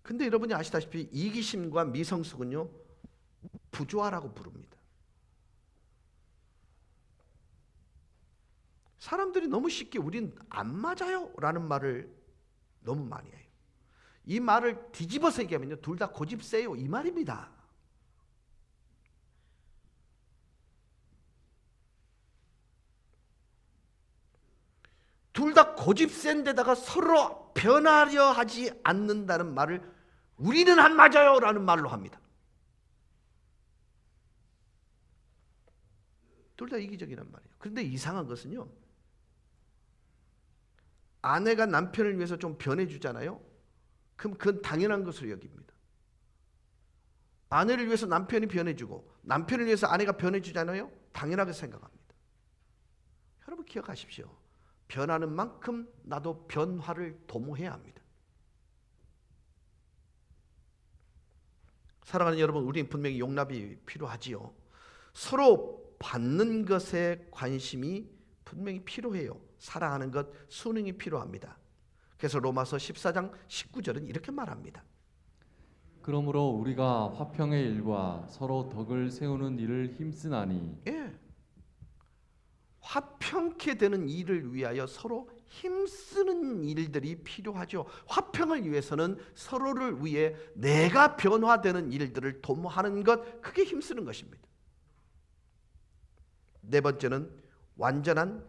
B: 근데 여러분이 아시다시피 이기심과 미성숙은요, 부조화라고 부릅니다. 사람들이 너무 쉽게 우린 안 맞아요 라는 말을 너무 많이 해요. 이 말을 뒤집어서 얘기하면요, 둘 다 고집 세요 이 말입니다. 둘 다 고집 센 데다가 서로 변하려 하지 않는다는 말을 우리는 안 맞아요 라는 말로 합니다. 둘 다 이기적이란 말이에요. 그런데 이상한 것은요, 아내가 남편을 위해서 좀 변해주잖아요. 그럼 그건 당연한 것으로 여깁니다. 아내를 위해서 남편이 변해주고 남편을 위해서 아내가 변해주잖아요. 당연하게 생각합니다. 여러분 기억하십시오. 변하는 만큼 나도 변화를 도모해야 합니다. 사랑하는 여러분, 우리는 분명히 용납이 필요하지요. 서로 받는 것에 관심이 분명히 필요해요. 사랑하는 것, 순응이 필요합니다. 그래서 로마서 14장 19절은 이렇게 말합니다.
C: 그러므로 우리가 화평의 일과 서로 덕을 세우는 일을 힘쓰나니
B: 예. 화평케 되는 일을 위하여 서로 힘쓰는 일들이 필요하죠. 화평을 위해서는 서로를 위해 내가 변화되는 일들을 도모하는 것, 그게 힘쓰는 것입니다. 네 번째는 완전한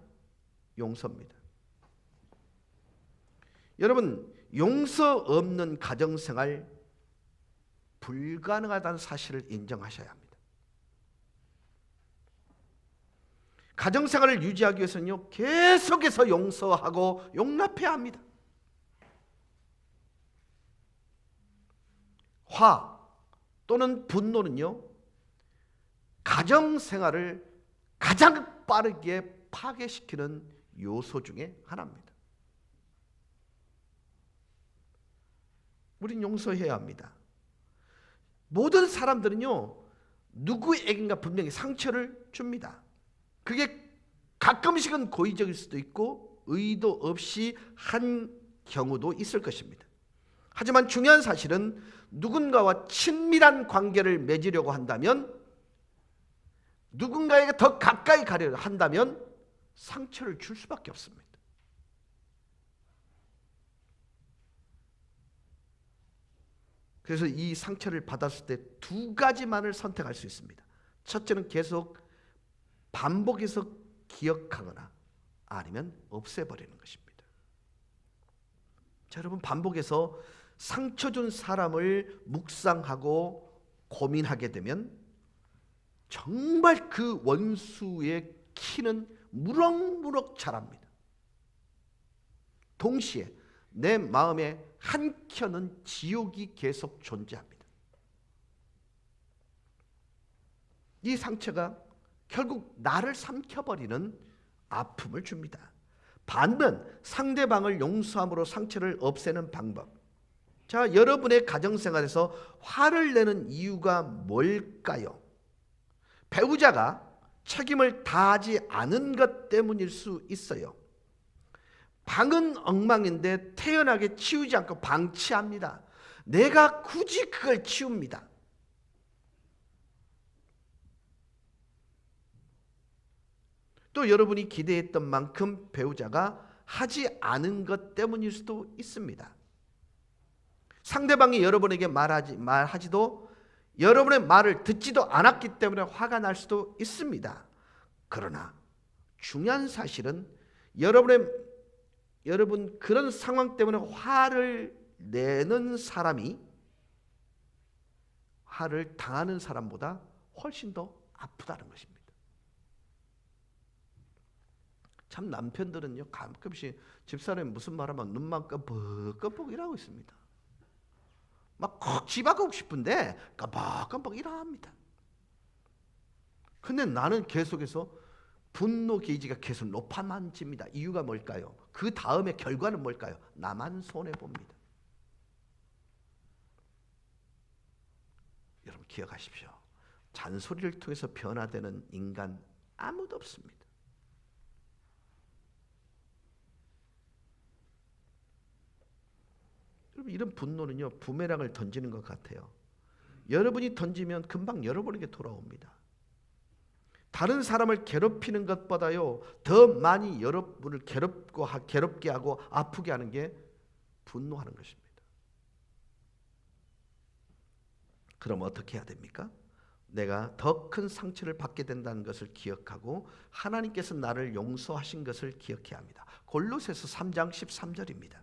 B: 용서입니다. 여러분, 용서 없는 가정생활 불가능하다는 사실을 인정하셔야 합니다. 가정생활을 유지하기 위해서는요, 계속해서 용서하고 용납해야 합니다. 화 또는 분노는요, 가정생활을 가장 빠르게 파괴시키는 요소 중에 하나입니다. 우린 용서해야 합니다. 모든 사람들은요, 누구에겐가 분명히 상처를 줍니다. 그게 가끔씩은 고의적일 수도 있고 의도 없이 한 경우도 있을 것입니다. 하지만 중요한 사실은 누군가와 친밀한 관계를 맺으려고 한다면, 누군가에게 더 가까이 가려고 한다면 상처를 줄 수밖에 없습니다. 그래서 이 상처를 받았을 때 두 가지만을 선택할 수 있습니다. 첫째는 계속 반복해서 기억하거나 아니면 없애버리는 것입니다. 자, 여러분, 반복해서 상처 준 사람을 묵상하고 고민하게 되면 정말 그 원수의 키는 무럭무럭 자랍니다. 동시에 내 마음에 한켠은 지옥이 계속 존재합니다. 이 상처가 결국 나를 삼켜버리는 아픔을 줍니다. 반면 상대방을 용서함으로 상처를 없애는 방법. 자, 여러분의 가정생활에서 화를 내는 이유가 뭘까요? 배우자가 책임을 다하지 않은 것 때문일 수 있어요. 방은 엉망인데 태연하게 치우지 않고 방치합니다. 내가 굳이 그걸 치웁니다. 또 여러분이 기대했던 만큼 배우자가 하지 않은 것 때문일 수도 있습니다. 상대방이 여러분에게 말하지도 여러분의 말을 듣지도 않았기 때문에 화가 날 수도 있습니다. 그러나 중요한 사실은 여러분 그런 상황 때문에 화를 내는 사람이 화를 당하는 사람보다 훨씬 더 아프다는 것입니다. 참, 남편들은요, 가끔씩 집사람이 무슨 말하면 눈만 끔뻑끔뻑 일하고 있습니다. 막 콕 집어가고 싶은데 깜빡깜빡 일합니다. 근데 나는 계속해서 분노 게이지가 계속 높아만 집니다. 이유가 뭘까요? 그 다음에 결과는 뭘까요? 나만 손해봅니다. 여러분, 기억하십시오. 잔소리를 통해서 변화되는 인간 아무도 없습니다. 여러분, 이런 분노는요, 부메랑을 던지는 것 같아요. 여러분이 던지면 금방 여러분에게 돌아옵니다. 다른 사람을 괴롭히는 것보다요, 더 많이 여러분을 괴롭게 하고 아프게 하는 게 분노하는 것입니다. 그럼 어떻게 해야 됩니까? 내가 더 큰 상처를 받게 된다는 것을 기억하고 하나님께서 나를 용서하신 것을 기억해야 합니다. 골로새서 3장 13절입니다.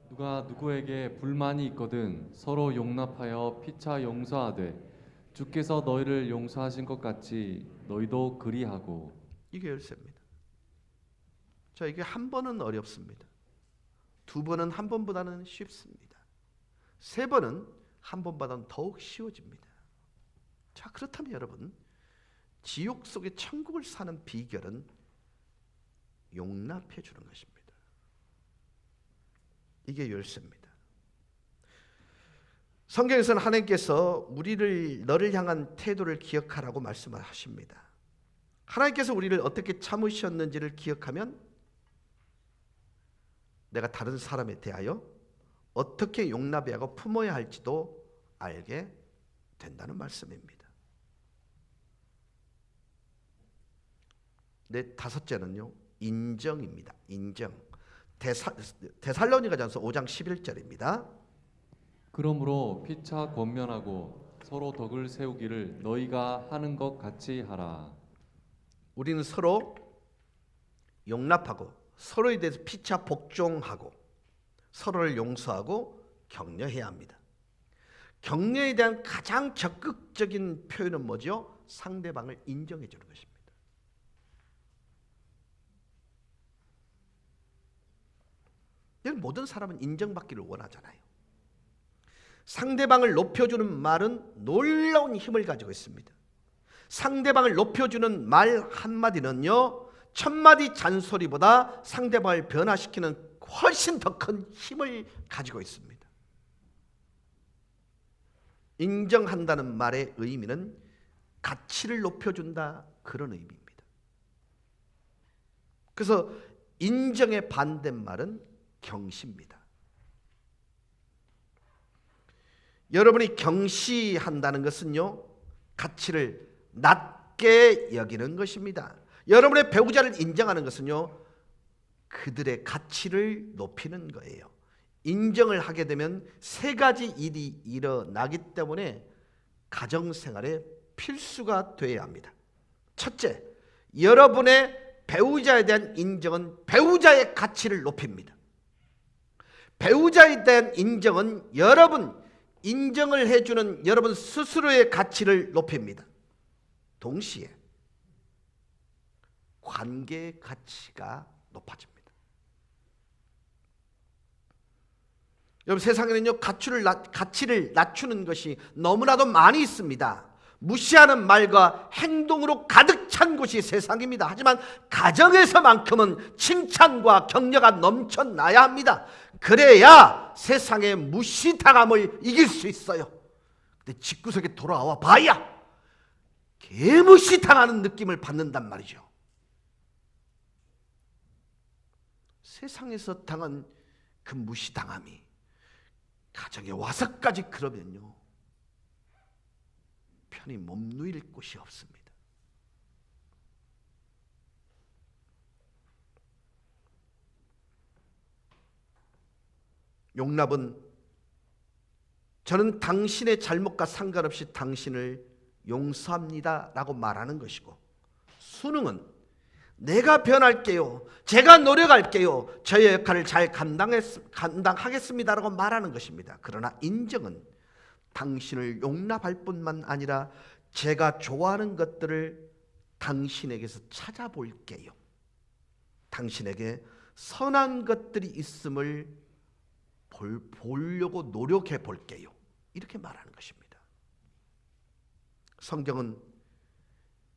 C: 누가 누구에게 불만이 있거든 서로 용납하여 피차 용서하되 주께서 너희를 용서하신 것 같이 너희도 그리하고.
B: 이게 열쇠입니다. 자, 이게 한 번은 어렵습니다. 두 번은 한 번보다는 쉽습니다. 세 번은 한 번보다는 더욱 쉬워집니다. 자, 그렇다면 여러분, 지옥 속에 천국을 사는 비결은 용납해 주는 것입니다. 이게 열쇠입니다. 성경에서는 하나님께서 너를 향한 태도를 기억하라고 말씀을 하십니다. 하나님께서 우리를 어떻게 참으셨는지를 기억하면 내가 다른 사람에 대하여 어떻게 용납해야 하고 품어야 할지도 알게 된다는 말씀입니다. 네, 다섯째는요, 인정입니다. 인정. 데살로니가전서 5장 11절입니다.
C: 그러므로 피차 권면하고 서로 덕을 세우기를 너희가 하는 것 같이 하라.
B: 우리는 서로 용납하고 서로에 대해서 피차 복종하고 서로를 용서하고 격려해야 합니다. 격려에 대한 가장 적극적인 표현은 뭐죠? 상대방을 인정해 주는 것입니다. 모든 사람은 인정받기를 원하잖아요. 상대방을 높여주는 말은 놀라운 힘을 가지고 있습니다. 상대방을 높여주는 말 한마디는요, 1000마디 잔소리보다 상대방을 변화시키는 훨씬 더 큰 힘을 가지고 있습니다. 인정한다는 말의 의미는 가치를 높여준다, 그런 의미입니다. 그래서 인정의 반대말은 경시입니다. 여러분이 경시한다는 것은요, 가치를 낮게 여기는 것입니다. 여러분의 배우자를 인정하는 것은요, 그들의 가치를 높이는 거예요. 인정을 하게 되면 세 가지 일이 일어나기 때문에 가정생활에 필수가 되어야 합니다. 첫째, 여러분의 배우자에 대한 인정은 배우자의 가치를 높입니다. 배우자에 대한 인정은 여러분, 인정을 해주는 여러분 스스로의 가치를 높입니다. 동시에 관계의 가치가 높아집니다. 여러분, 세상에는요, 가치를 낮추는 것이 너무나도 많이 있습니다. 무시하는 말과 행동으로 가득 찬 곳이 세상입니다. 하지만 가정에서만큼은 칭찬과 격려가 넘쳐나야 합니다. 그래야 세상의 무시당함을 이길 수 있어요. 근데 집구석에 돌아와 봐야 개무시당하는 느낌을 받는단 말이죠. 세상에서 당한 그 무시당함이 가정에 와서까지 그러면요, 편히 몸 누일 곳이 없습니다. 용납은 저는 당신의 잘못과 상관없이 당신을 용서합니다 라고 말하는 것이고, 순응은 내가 변할게요, 제가 노력할게요, 저의 역할을 잘 감당하겠습니다 라고 말하는 것입니다. 그러나 인정은 당신을 용납할 뿐만 아니라 제가 좋아하는 것들을 당신에게서 찾아볼게요, 당신에게 선한 것들이 있음을 보려고 노력해 볼게요, 이렇게 말하는 것입니다. 성경은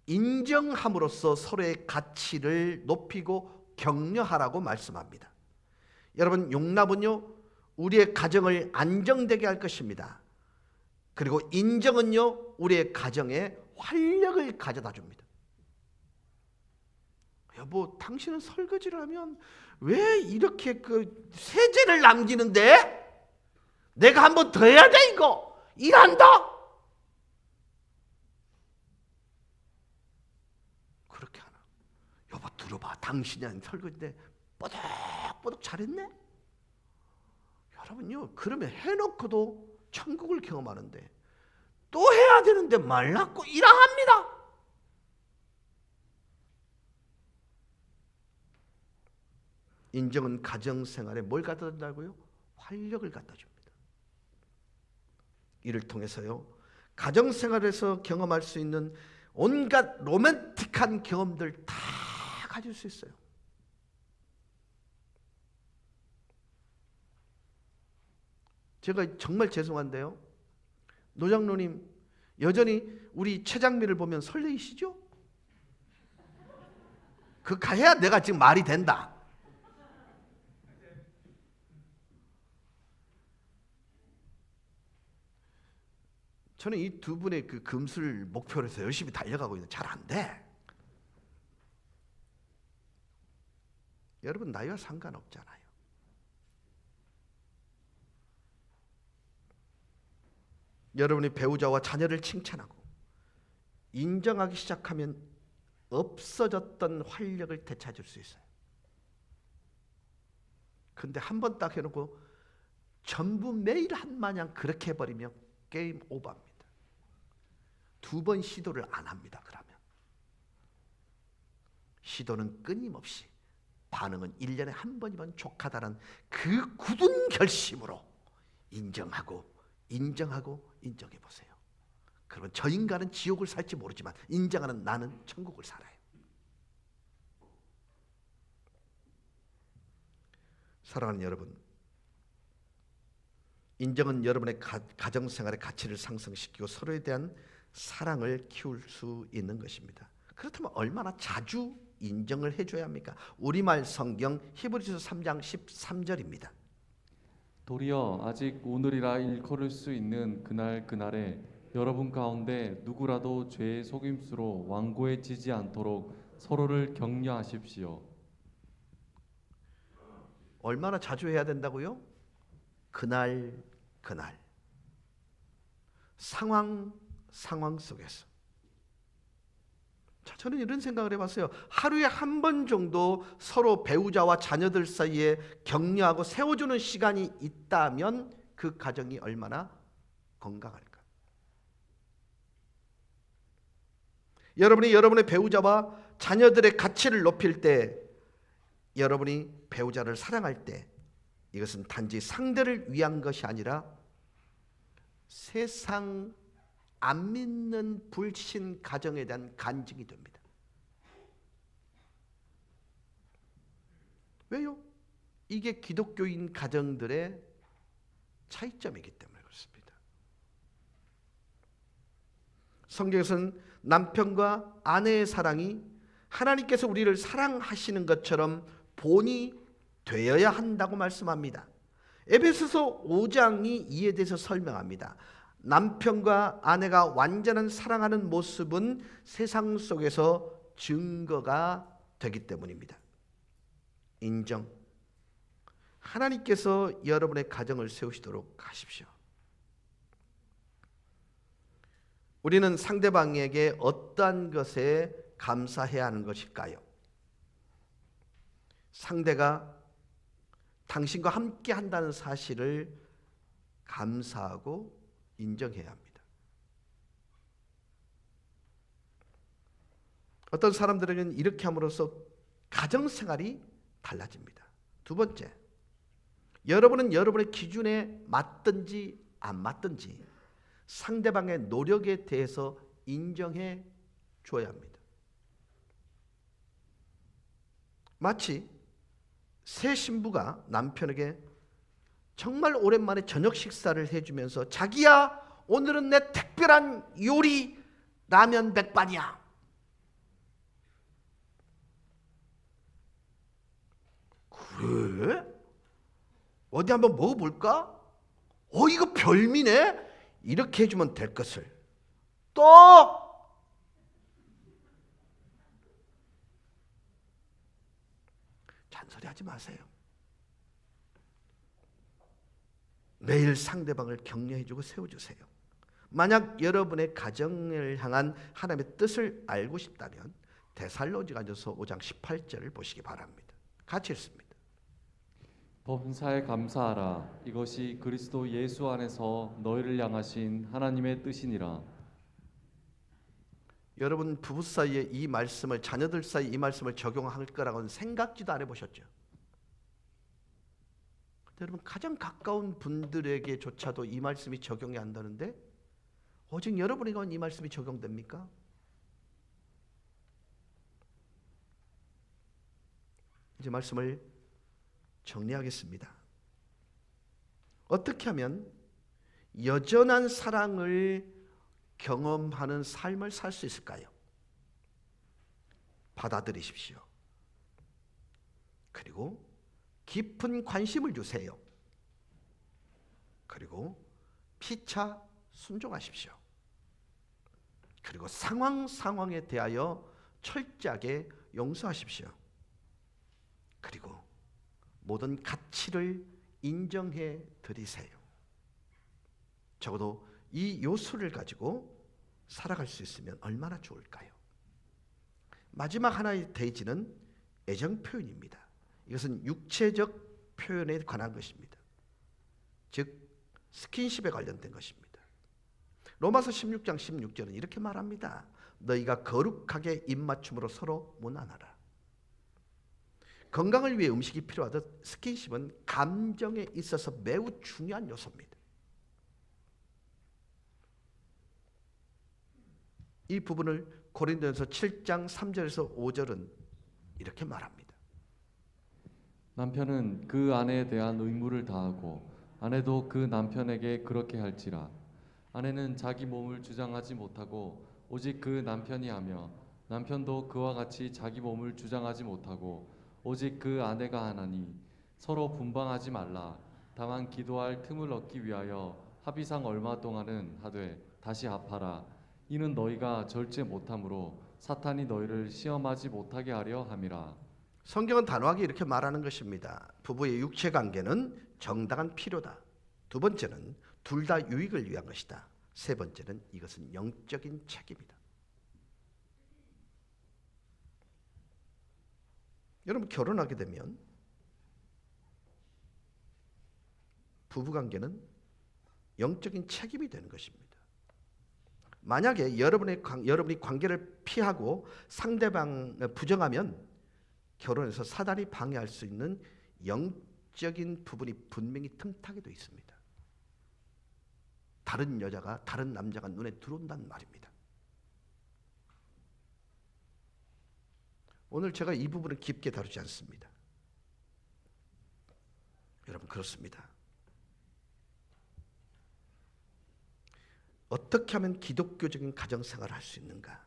B: 인정함으로써 서로의 가치를 높이고 격려하라고 말씀합니다. 여러분, 용납은요, 우리의 가정을 안정되게 할 것입니다. 그리고 인정은요, 우리의 가정에 활력을 가져다 줍니다. 여보, 당신은 설거지를 하면 왜 이렇게 그 세제를 남기는데? 내가 한 번 더 해야 돼, 이거. 일한다. 그렇게 하나? 여보, 들어봐, 당신이 한 설거지인데 뽀득뽀득 잘했네? 여러분요, 그러면 해놓고도 천국을 경험하는데 또 해야 되는데 말랐고 일항합니다. 인정은 가정생활에 뭘 갖다 준다고요? 활력을 갖다 줍니다. 이를 통해서요, 가정생활에서 경험할 수 있는 온갖 로맨틱한 경험들 다 가질 수 있어요. 제가 정말 죄송한데요, 노장로님 여전히 우리 최장미를 보면 설레이시죠? 그 가야 내가 지금 말이 된다. 저는 이 두 분의 그 금술 목표로 해서 열심히 달려가고 있는데 잘 안 돼. 여러분, 나이와 상관없잖아요. 여러분이 배우자와 자녀를 칭찬하고 인정하기 시작하면 없어졌던 활력을 되찾을 수 있어요. 근데 한 번 딱 해놓고 전부 매일 한 마냥 그렇게 해버리면 게임 오버합니다. 두 번 시도를 안 합니다. 그러면 시도는 끊임없이, 반응은 1년에 한 번이면 족하다는 그 굳은 결심으로 인정하고 인정해 보세요. 그러면 저 인간은 지옥을 살지 모르지만 인정하는 나는 천국을 살아요. 사랑하는 여러분, 인정은 여러분의 가정생활의 가치를 상승시키고 서로에 대한 사랑을 키울 수 있는 것입니다. 그렇다면 얼마나 자주 인정을 해줘야 합니까? 우리말 성경 히브리서 3장 13절입니다.
C: 도리어 아직 오늘이라 일컬을 수 있는 그날에 여러분 가운데 누구라도 죄의 속임수로 완고해지지 않도록 서로를 격려하십시오.
B: 얼마나 자주 해야 된다고요? 그날 상황 속에서. 자, 저는 이런 생각을 해봤어요. 하루에 한 번 정도 서로 배우자와 자녀들 사이에 격려하고 세워주는 시간이 있다면 그 가정이 얼마나 건강할까. 여러분이 여러분의 배우자와 자녀들의 가치를 높일 때, 여러분이 배우자를 사랑할 때, 이것은 단지 상대를 위한 것이 아니라 세상 안 믿는 불신 가정에 대한 간증이 됩니다. 왜요? 이게 기독교인 가정들의 차이점이기 때문에 그렇습니다. 성경에서는 남편과 아내의 사랑이 하나님께서 우리를 사랑하시는 것처럼 본이 되어야 한다고 말씀합니다. 에베소서 5장이 이에 대해서 설명합니다. 남편과 아내가 완전한 사랑하는 모습은 세상 속에서 증거가 되기 때문입니다. 인정. 하나님께서 여러분의 가정을 세우시도록 하십시오. 우리는 상대방에게 어떠한 것에 감사해야 하는 것일까요? 상대가 당신과 함께 한다는 사실을 감사하고 인정해야 합니다. 어떤 사람들에게는 이렇게 함으로써 가정생활이 달라집니다. 두 번째, 여러분은 여러분의 기준에 맞든지 안 맞든지 상대방의 노력에 대해서 인정해 줘야 합니다. 마치 새 신부가 남편에게 정말 오랜만에 저녁 식사를 해주면서 자기야, 오늘은 내 특별한 요리 라면 백반이야. 그래? 어디 한번 먹어볼까? 이거 별미네? 이렇게 해주면 될 것을 또 잔소리하지 마세요. 매일 상대방을 격려해주고 세워주세요. 만약 여러분의 가정을 향한 하나님의 뜻을 알고 싶다면 데살로니가전서 5장 18절을 보시기 바랍니다. 같이 읽습니다.
C: 범사에 감사하라. 이것이 그리스도 예수 안에서 너희를 향하신 하나님의 뜻이니라.
B: 여러분 부부 사이에 이 말씀을, 자녀들 사이에 이 말씀을 적용할 거라고는 생각지도 안 해보셨죠? 여러분 가장 가까운 분들에게조차도 이 말씀이 적용이 안 되는데 오직 여러분에게만 이 말씀이 적용됩니까? 이제 말씀을 정리하겠습니다. 어떻게 하면 여전한 사랑을 경험하는 삶을 살 수 있을까요? 받아들이십시오. 그리고 깊은 관심을 주세요. 그리고 피차 순종하십시오. 그리고 상황에 대하여 철저하게 용서하십시오. 그리고 모든 가치를 인정해 드리세요. 적어도 이 요소를 가지고 살아갈 수 있으면 얼마나 좋을까요? 마지막 하나의 대지는 애정 표현입니다. 이것은 육체적 표현에 관한 것입니다. 즉 스킨십에 관련된 것입니다. 로마서 16장 16절은 이렇게 말합니다. 너희가 거룩하게 입맞춤으로 서로 무난하라. 건강을 위해 음식이 필요하듯 스킨십은 감정에 있어서 매우 중요한 요소입니다. 이 부분을 고린도전서 7장 3절에서 5절은 이렇게 말합니다.
C: 남편은 그 아내에 대한 의무를 다하고 아내도 그 남편에게 그렇게 할지라. 아내는 자기 몸을 주장하지 못하고 오직 그 남편이 하며 남편도 그와 같이 자기 몸을 주장하지 못하고 오직 그 아내가 하나니 서로 분방하지 말라. 다만 기도할 틈을 얻기 위하여 합의상 얼마 동안은 하되 다시 합하라. 이는 너희가 절제 못함으로 사탄이 너희를 시험하지 못하게 하려 함이라.
B: 성경은 단호하게 이렇게 말하는 것입니다. 부부의 육체 관계는 정당한 필요다. 두 번째는 둘 다 유익을 위한 것이다. 세 번째는 이것은 영적인 책임이다. 여러분, 결혼하게 되면 부부관계는 영적인 책임이 되는 것입니다. 만약에 여러분이 관계를 피하고 상대방을 부정하면 결혼에서 사단이 방해할 수 있는 영적인 부분이 분명히 틈타게 되어 있습니다. 다른 여자가 다른 남자가 눈에 들어온다는 말입니다. 오늘 제가 이 부분을 깊게 다루지 않습니다. 여러분, 그렇습니다. 어떻게 하면 기독교적인 가정생활을 할 수 있는가?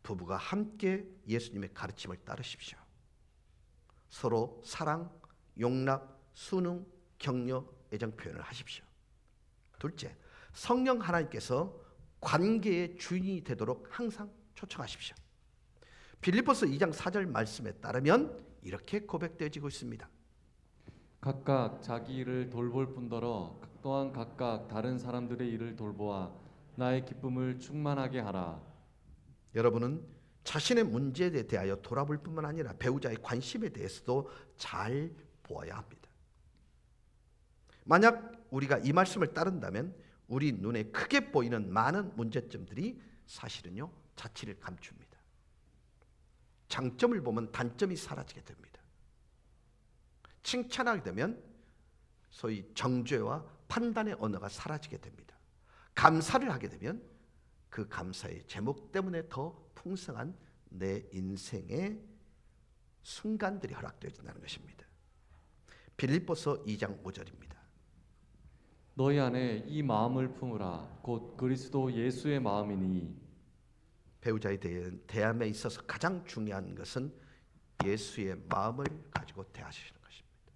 B: 부부가 함께 예수님의 가르침을 따르십시오. 서로 사랑, 용납, 순응, 격려, 애정 표현을 하십시오. 둘째, 성령 하나님께서 관계의 주인이 되도록 항상 초청하십시오. 빌립보서 2장 4절 말씀에 따르면 이렇게 고백되어지고 있습니다.
C: 각각 자기 일을 돌볼 뿐더러 또한 각각 다른 사람들의 일을 돌보아 나의 기쁨을 충만하게 하라.
B: 여러분은 자신의 문제에 대하여 돌아볼 뿐만 아니라 배우자의 관심에 대해서도 잘 보아야 합니다. 만약 우리가 이 말씀을 따른다면 우리 눈에 크게 보이는 많은 문제점들이 사실은요, 자취를 감춥니다. 장점을 보면 단점이 사라지게 됩니다. 칭찬하게 되면 소위 정죄와 판단의 언어가 사라지게 됩니다. 감사를 하게 되면 그 감사의 제목 때문에 더 풍성한 내 인생의 순간들이 허락되어진다는 것입니다. 빌립보서 2장 5절입니다.
C: 너희 안에 이 마음을 품으라. 곧 그리스도 예수의 마음이니.
B: 배우자에 대한 대함에 있어서 가장 중요한 것은 예수의 마음을 가지고 대하시는 것입니다.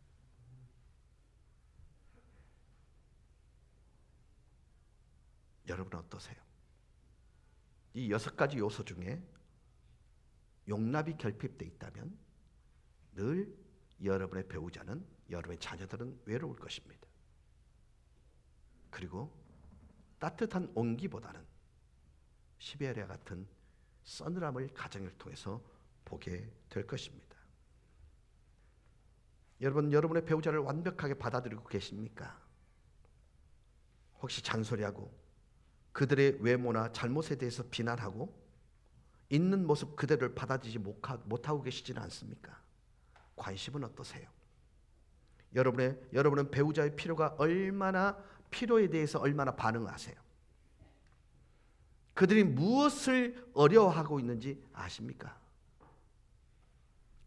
B: 여러분 어떠세요? 이 6가지 요소 중에 용납이 결핍되어 있다면 늘 여러분의 배우자는, 여러분의 자녀들은 외로울 것입니다. 그리고 따뜻한 온기보다는 시베리아 같은 서늘함을 가정을 통해서 보게 될 것입니다. 여러분, 여러분의 배우자를 완벽하게 받아들이고 계십니까? 혹시 잔소리하고 그들의 외모나 잘못에 대해서 비난하고 있는 모습 그대로를 받아들이지 못하고 계시지는 않습니까? 관심은 어떠세요? 여러분은 배우자의 필요에 대해서 얼마나 반응하세요? 그들이 무엇을 어려워하고 있는지 아십니까?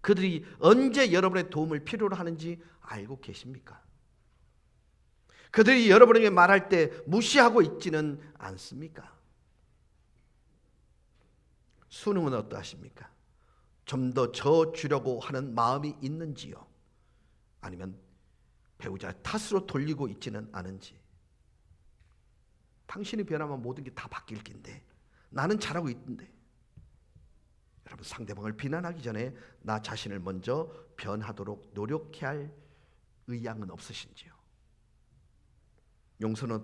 B: 그들이 언제 여러분의 도움을 필요로 하는지 알고 계십니까? 그들이 여러분에게 말할 때 무시하고 있지는 않습니까? 순응은 어떠하십니까? 좀 더 져주려고 하는 마음이 있는지요? 아니면 배우자 탓으로 돌리고 있지는 않은지? 당신이 변하면 모든 게 다 바뀔 긴데 나는 잘하고 있던데. 여러분, 상대방을 비난하기 전에 나 자신을 먼저 변하도록 노력해야 할 의향은 없으신지요? 용서는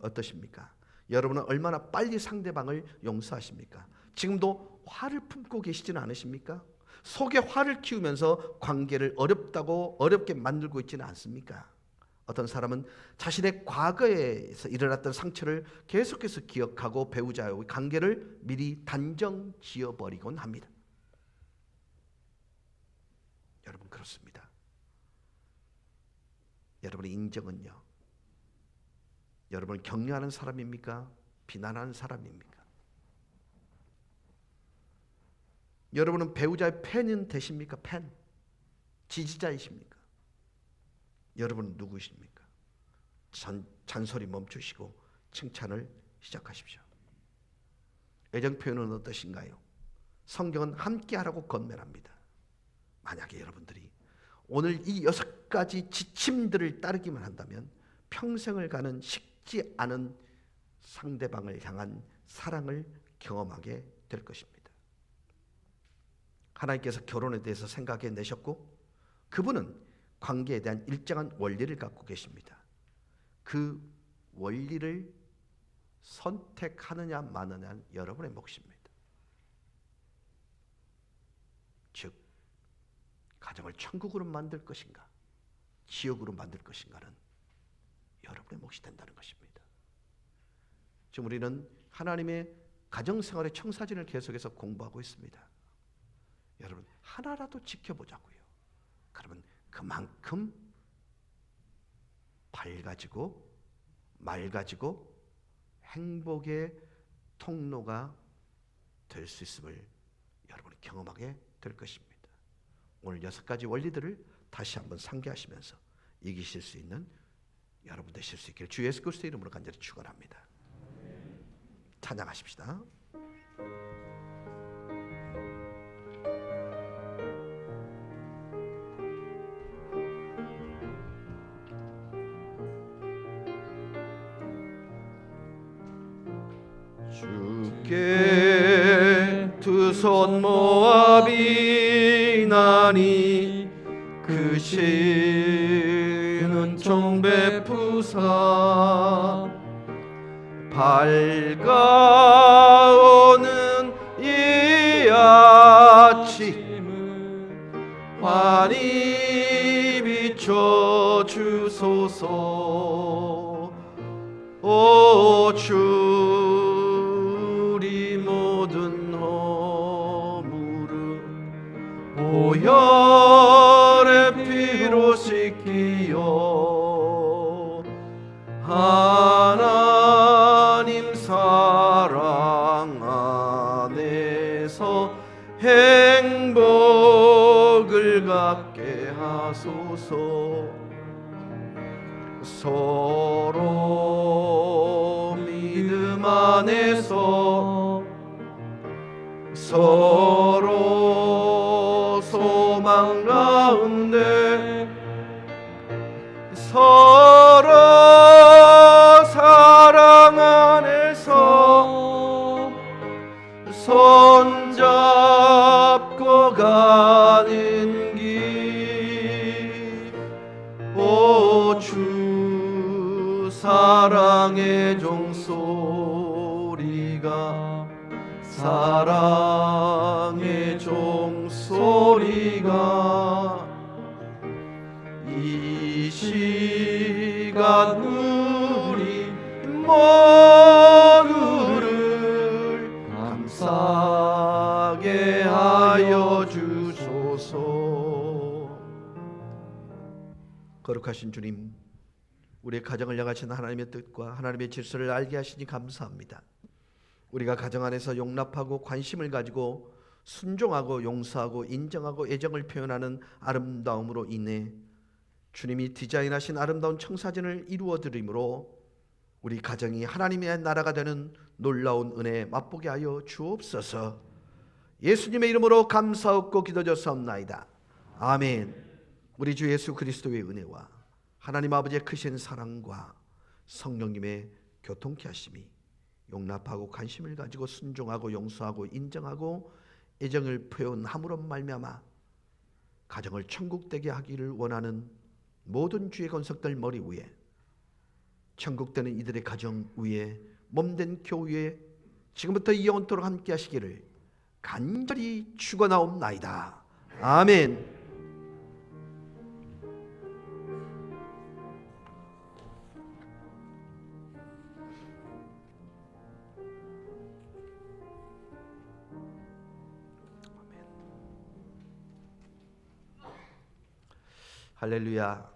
B: 어떠십니까? 여러분은 얼마나 빨리 상대방을 용서하십니까? 지금도 화를 품고 계시지는 않으십니까? 속에 화를 키우면서 관계를 어렵게 만들고 있지는 않습니까? 어떤 사람은 자신의 과거에서 일어났던 상처를 계속해서 기억하고 배우자와의 관계를 미리 단정 지어버리곤 합니다. 여러분, 그렇습니다. 여러분의 인정은요, 여러분을 격려하는 사람입니까? 비난하는 사람입니까? 여러분은 배우자의 팬은 되십니까? 팬? 지지자이십니까? 여러분은 누구십니까? 잔소리 멈추시고 칭찬을 시작하십시오. 애정 표현은 어떠신가요? 성경은 함께하라고 권면합니다. 만약에 여러분들이 오늘 이 6가지 지침들을 따르기만 한다면 평생을 가는 식지 않은 상대방을 향한 사랑을 경험하게 될 것입니다. 하나님께서 결혼에 대해서 생각해 내셨고 그분은 관계에 대한 일정한 원리를 갖고 계십니다. 그 원리를 선택하느냐 마느냐는 여러분의 몫입니다. 즉, 가정을 천국으로 만들 것인가 지옥으로 만들 것인가는 여러분의 몫이 된다는 것입니다. 지금 우리는 하나님의 가정생활의 청사진을 계속해서 공부하고 있습니다. 여러분, 하나라도 지켜보자고요. 그러면 그만큼 밝아지고 맑아지고 행복의 통로가 될 수 있음을 여러분이 경험하게 될 것입니다. 오늘 6가지 원리들을 다시 한번 상기하시면서 이기실 수 있는 여러분 되실 수 있기를 주 예수 그리스도의 이름으로 간절히 축원합니다. 찬양하십시다. 주께 두 손 모아 비나니 그 시는 총 베푸사 밝아오는 이 아침 환히 비춰 주소서. 오 주 우리 모든 허물을 보혈의 피로 씻기어 하나님 사랑 안에서 행복을 갖게 하소서. 서로 믿음 안에서 서로 소망 가운데 서로 사랑 안에서 손잡고 가는 길. 오 주 사랑의 종소리가 사랑의 종소리가 이 시간 우리 모두를 감싸게 하여 주소서. 거룩하신 주님, 우리의 가정을 향하신 하나님의 뜻과 하나님의 질서를 알게 하시니 감사합니다. 우리가 가정 안에서 용납하고 관심을 가지고 순종하고 용서하고 인정하고 애정을 표현하는 아름다움으로 인해 주님이 디자인하신 아름다운 청사진을 이루어드림으로 우리 가정이 하나님의 나라가 되는 놀라운 은혜 맛보게 하여 주옵소서. 예수님의 이름으로 감사하고 기도드렸사옵나이다. 아멘. 우리 주 예수 그리스도의 은혜와 하나님 아버지의 크신 사랑과 성령님의 교통케 하심이 용납하고 관심을 가지고 순종하고 용서하고 인정하고 애정을 표현함으로 말미암아 가정을 천국되게 하기를 원하는 모든 주의 권속들 머리 위에 천국되는 이들의 가정 위에 몸된 교회에 지금부터 영원토록 함께 하시기를 간절히 축원하옵나이다. 아멘. 할렐루야.